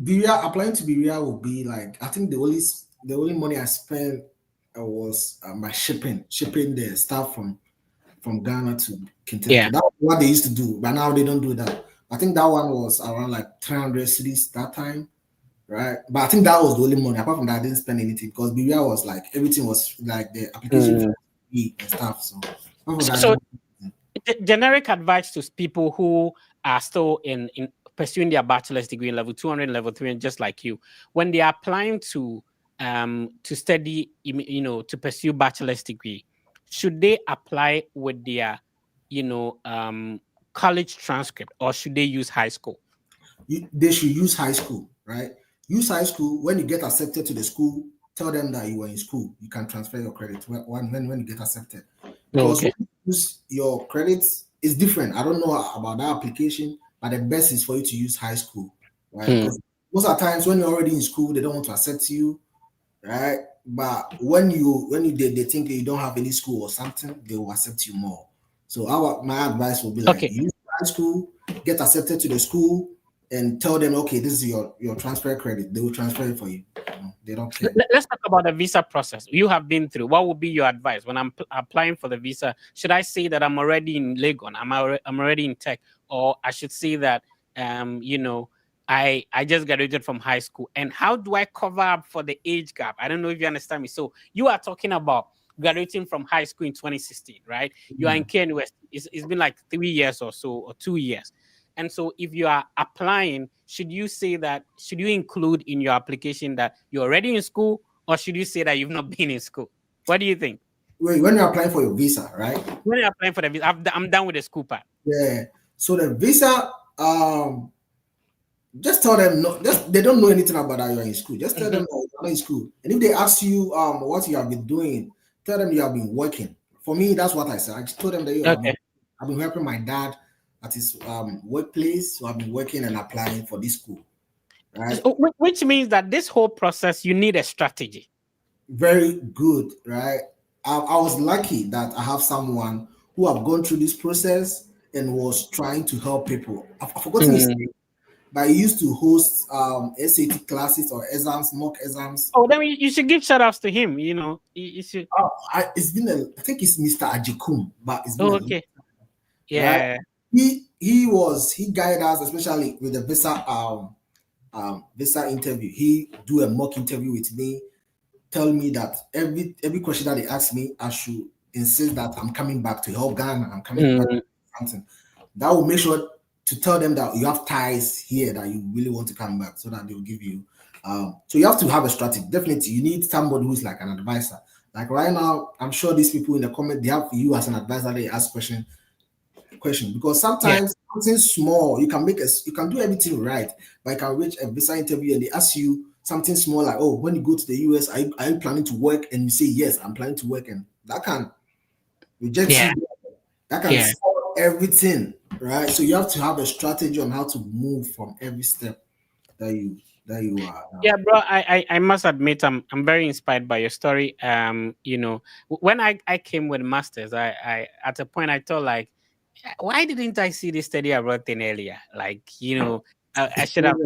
Berea, applying to Berea will be like, I think the only money I spent was my shipping the stuff from Ghana to Kentucky. Yeah. That's what they used to do, but now they don't do that. I think that one was around like 300 cities that time, right? But I think that was the only money. Apart from that, I didn't spend anything because Berea was like everything was like the application fee and stuff. So apart from that, I So didn't- generic advice to people who are still in pursuing their bachelor's degree in level 200, level 3, and just like you, when they are applying to study, to pursue bachelor's degree, should they apply with their college transcript, or should they use high school? they should use high school, right? Use high school. When you get accepted to the school, tell them that you were in school. You can transfer your credit when you get accepted. Because Okay. when you use your credits, it's different. I don't know about that application, but the best is for you to use high school, right? Because most of the times when you're already in school, they don't want to accept you, right? But when they think that you don't have any school or something, they will accept you more. So my advice will be like, Okay. use high school, get accepted to the school, and tell them, okay, this is your transfer credit. They will transfer it for you. They don't care. Let's talk about the visa process you have been through. What would be your advice when I'm applying for the visa? Should I say that I'm already in Legon, I'm already in tech, or I should say that I just graduated from high school? And how do I cover up for the age gap? I don't know if you understand me. So you are talking about graduating from high school in 2016, right? You are in KNUS. It's been like 3 years or so, or 2 years. And so if you are applying, should you include in your application that you're already in school, or should you say that you've not been in school? What do you think? Wait, when you're applying for your visa, right? When you're applying for the visa, I'm done with the school part. Yeah. So the visa, just tell them they don't know anything about that you're in school. Just tell them that you're not in school. And if they ask you what you have been doing, tell them you have been working. For me, that's what I said. I just told them that I've been helping my dad at his workplace. So I've been working and applying for this school. Right. So, which means that this whole process, you need a strategy. Very good, right? I was lucky that I have someone who have gone through this process and was trying to help people. I've forgotten his name, but he used to host SAT classes or exams, mock exams. Oh, then you should give shout outs to him. You should. It's been I think it's Mr. Ajikum, but it's been okay. Yeah. Right? He guided us, especially with the visa interview. He do a mock interview with me, tell me that every question that they ask me, I should insist that I'm coming back to help Ghana. I'm coming back to something. That will make sure to tell them that you have ties here, that you really want to come back, so that they will give you. So you have to have a strategy. Definitely, you need somebody who's like an advisor. Like right now, I'm sure these people in the comment, they have you as an advisor. They ask question, because sometimes something small, you can do everything right, but you can reach a visa interview and they ask you something small like, oh, when you go to the US, are you planning to work? And you say, yes, I'm planning to work. And that can reject you. That can solve everything, right? So you have to have a strategy on how to move from every step that you are. Yeah, bro, I must admit I'm very inspired by your story. When I came with masters, I at a point I thought like, why didn't I see this study abroad thing earlier? Like, I should have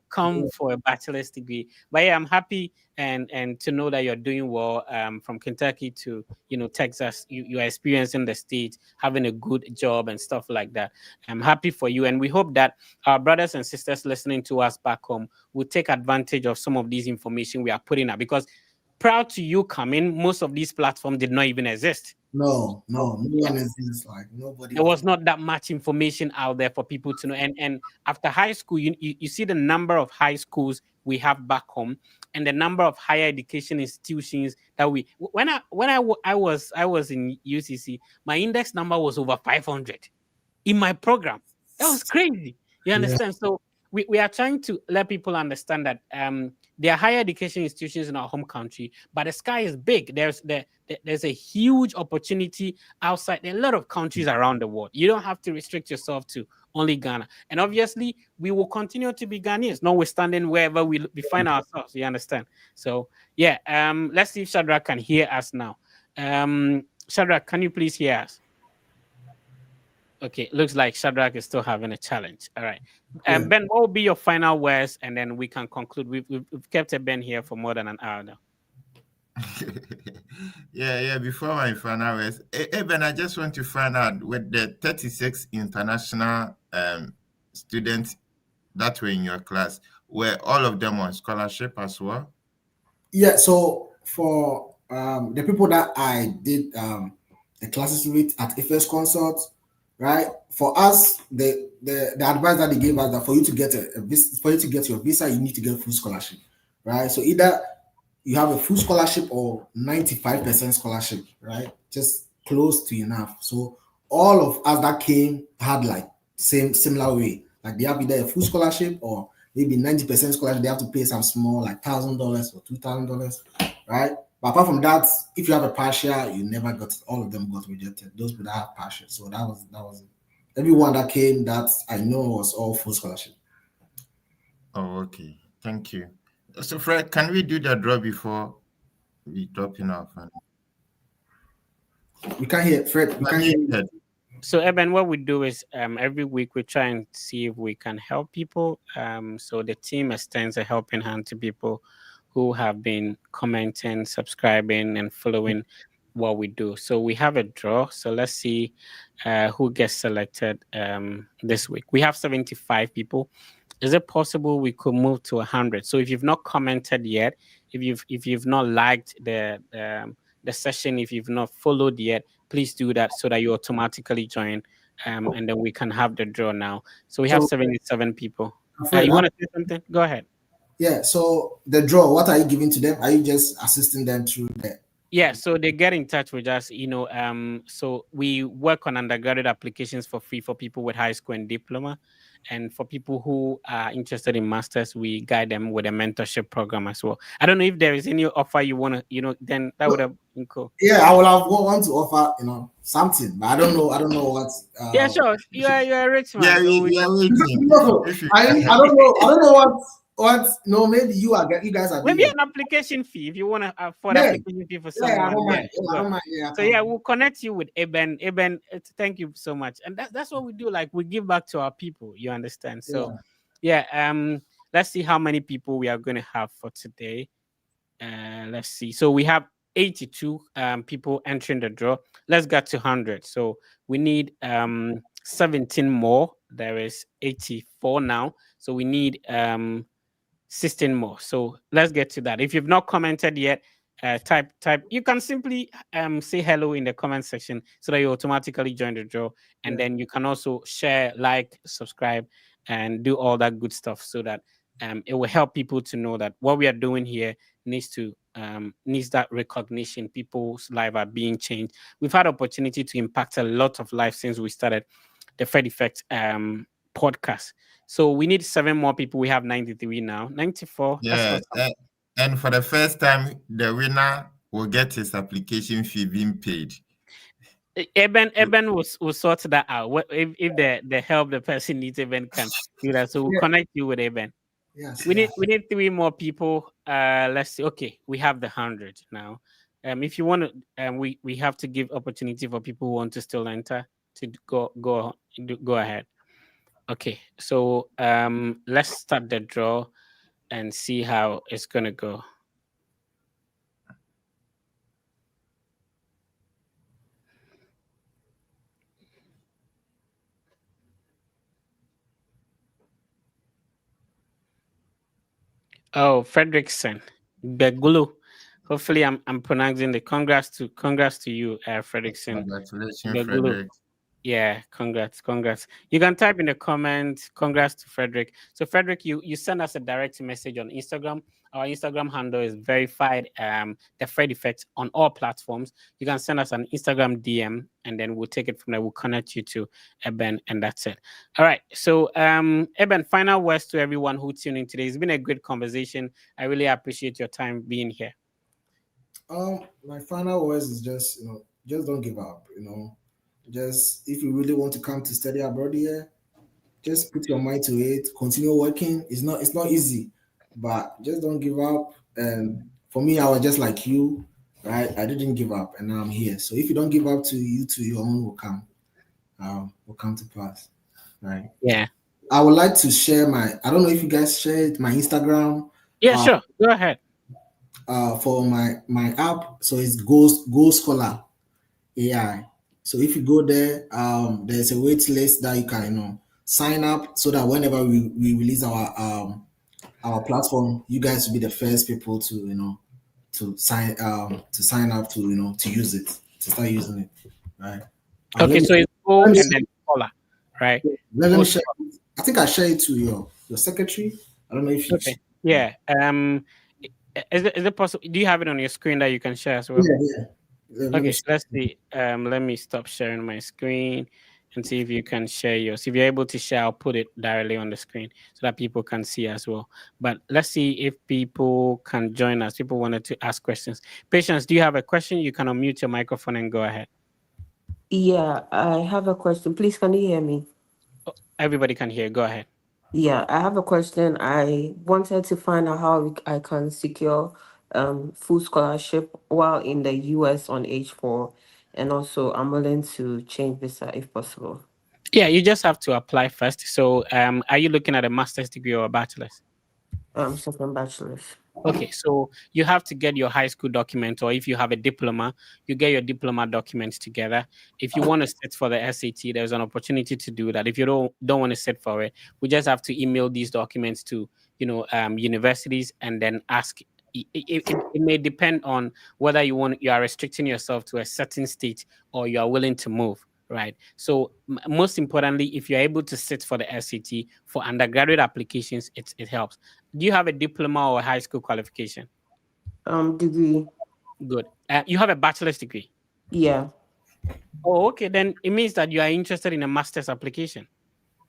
come for a bachelor's degree. But yeah, I'm happy and to know that you're doing well. From Kentucky to Texas, you are experiencing the state, having a good job and stuff like that. I'm happy for you, and we hope that our brothers and sisters listening to us back home will take advantage of some of these information we are putting up, because prior to you coming, most of these platforms did not even exist. No one exists. Like nobody. There was not that much information out there for people to know. And after high school, you see the number of high schools we have back home. and the number of higher education institutions that I was in UCC, my index number was over 500 in my program. That was crazy. You Yeah. understand? So we are trying to let people understand that there are higher education institutions in our home country, but the sky is big. There's a huge opportunity outside. There are a lot of countries around the world. You don't have to restrict yourself to only Ghana. And obviously, we will continue to be Ghanaians, notwithstanding wherever we find ourselves. You understand? So yeah, let's see if Shadrach can hear us now. Shadrach, can you please hear us? Okay, looks like Shadrach is still having a challenge. All right. Yeah. Ben, what will be your final words? And then we can conclude. We've kept a Ben here for more than an hour now. Yeah. Before my final words, Ben, I just want to find out with the 36 international students that were in your class, were all of them on scholarship as well? Yeah. So for the people that I did the classes with at Ifes Consult, right? For us, the advice that they gave us that for you to get for you to get your visa, you need to get full scholarship, right? So either you have a full scholarship or 95% scholarship, right? Just close to enough. So all of us that came had like similar way. Like they have either a full scholarship or maybe 90% scholarship. They have to pay some small like $1,000 or $2,000, right? But apart from that, if you have a partial, you never got it. All of them got rejected. Those people that have partial. So that was it. Everyone that came that I know was all full scholarship. Oh, okay. Thank you. So, Fred, can we do the draw before we dropping off? We can't hear Fred. We can't hear you. So Eben, what we do is every week we try and see if we can help people. So the team extends a helping hand to people who have been commenting, subscribing, and following what we do. So we have a draw. So let's see who gets selected this week. We have 75 people. Is it possible we could move to 100? So if you've not commented yet, if you've not liked the session, if you've not followed yet, please do that so that you automatically join, and then we can have the draw now. So we have 77 people. You want to say something? Go ahead. Yeah. So the draw, what are you giving to them? Are you just assisting them through that? Yeah, so they get in touch with us, so we work on undergraduate applications for free for people with high school and diploma. And for people who are interested in masters, we guide them with a mentorship program as well. I don't know if there is any offer you want to, then that would have been cool. Yeah, I would have want to offer, something, but I don't know what. Yeah, sure. You're a rich man. Yeah, so we are waiting. I don't know what. No, maybe you guys are. Maybe an application fee if you want to afford application fee for someone. I don't mind. So yeah, we'll connect you with Eben. Eben, thank you so much. And that's what we do. Like we give back to our people. You understand? So yeah. Let's see how many people we are going to have for today. Let's see. So we have 82 people entering the draw. Let's get to 100. So we need 17 more. There is 84 now. So we need 16 more. So let's get to that. If you've not commented yet, type. You can simply say hello in the comment section so that you automatically join the draw. And then you can also share, like, subscribe, and do all that good stuff so that it will help people to know that what we are doing here needs that recognition. People's lives are being changed. We've had opportunity to impact a lot of lives since we started the Fred Effect podcast. So we need 7 more people. We have 93 now. 94. Yeah. And for the first time, the winner will get his application fee being paid. Eben will sort that out. If the help the person needs, Eben can do that. So we'll connect you with Eben. Yes. We need 3 more people. Let's see. Okay, we have the 100 now. If you want to, we have to give opportunity for people who want to still enter to go ahead. Okay, so let's start the draw and see how it's gonna go. Oh, Fredrickson, Begulu. Hopefully, I'm pronouncing the congrats to you, Fredrickson. Congratulations, Begulu. Frederick. Yeah, congrats. You can type in the comment, congrats to Frederick. So Frederick, you send us a direct message on Instagram. Our Instagram handle is verified the Fred Effect on all platforms. You can send us an Instagram DM and then we'll take it from there. We'll connect you to Eben and that's it. All right. So Eben, final words to everyone who tuned in today. It's been a great conversation. I really appreciate your time being here. My final words is just just don't give up. Just if you really want to come to study abroad here, just put your mind to it. Continue working. It's not easy, but just don't give up. And for me, I was just like you, right? I didn't give up, and now I'm here. So if you don't give up, to you, to your own will come to pass, right? Yeah. I would like to share my. I don't know if you guys shared my Instagram. Yeah, sure. Go ahead. For my app, so it's Go Scholar AI. So if you go there, there's a wait list that you can sign up so that whenever we release our platform, you guys will be the first people to to sign up to to use it, to start using it, right? Okay, Let me so it's Go let me, and then Scholar, right? let Go me share. Scholar. I think I share it to your secretary. I don't know if you. Okay. Yeah. Is it possible? Do you have it on your screen that you can share as well? Yeah. Let me Okay, so let's see. Let me stop sharing my screen and see if you can share yours. If you're able to share, I'll put it directly on the screen so that people can see as well. But let's see if people can join us. People wanted to ask questions. Patience, do you have a question? You can unmute your microphone and go ahead. Yeah, I have a question. Please, can you hear me? Oh, everybody can hear. Go ahead. Yeah, I have a question. I wanted to find out how I can secure full scholarship while in the US on H4, and also I'm willing to change visa if possible. Yeah, you just have to apply first. So, are you looking at a master's degree or a bachelor's? Second bachelor's. Okay, so you have to get your high school document, or if you have a diploma, you get your diploma documents together. If you want to sit for the SAT, there's an opportunity to do that. If you don't want to sit for it, we just have to email these documents to universities and then ask. It may depend on whether you are restricting yourself to a certain state or you are willing to move. Right. So most importantly, if you're able to sit for the SAT for undergraduate applications, it helps. Do you have a diploma or a high school qualification? Degree. Good. You have a bachelor's degree. Yeah. Oh, okay. Then it means that you are interested in a master's application.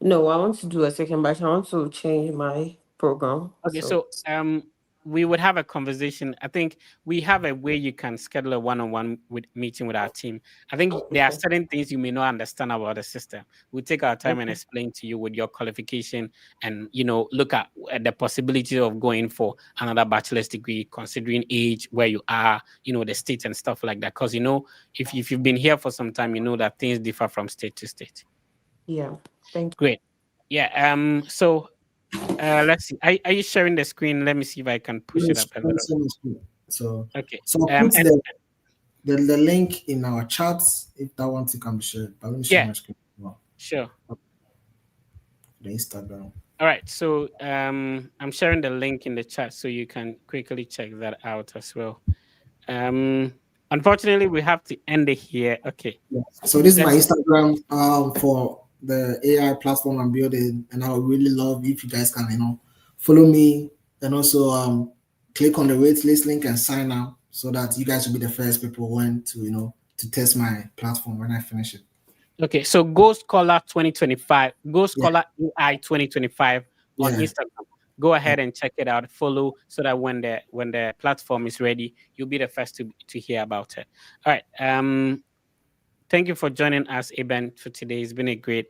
No, I want to do a second bachelor. I want to change my program. Okay, So so we would have a conversation. I think we have a way you can schedule a one-on-one with meeting with our team. I think there are okay. certain things you may not understand about the system. We'll take our time and Okay. explain to you with your qualification and look at the possibility of going for another bachelor's degree, considering age, where you are, the state and stuff like that. Because if you've been here for some time, you know that things differ from state to state. Yeah. Thank Great. Yeah. So let's see. Are you sharing the screen? Let me see if I can push it up a little. So Okay. I'll put the link in our chats if that one to come shared. But let me share Yeah, my screen as well. sure. The Instagram. All right. So I'm sharing the link in the chat so you can quickly check that out as well. Unfortunately, we have to end it here. Okay. Yeah. So this is my Let's Instagram for the AI platform I'm building, and I would really love if you guys can follow me and also click on the wait list link and sign up so that you guys will be the first people when to test my platform when I finish it. Okay. So Go Scholar 2025, Go Yeah. Scholar AI 2025 on Yeah. Instagram. Go ahead and check it out. Follow so that when the platform is ready, you'll be the first to hear about it. All right. Thank you for joining us, Eben, for today. It's been a great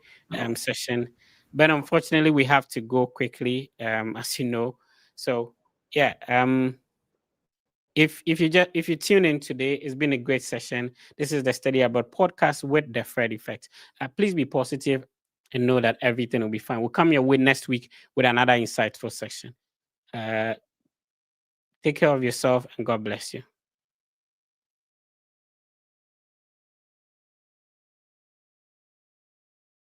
session. But unfortunately, we have to go quickly, as you know. So yeah, if you tune in today, it's been a great session. This is the Study About podcast with the Fred Effect. Please be positive and know that everything will be fine. We'll come your way next week with another insightful section. Take care of yourself and God bless you.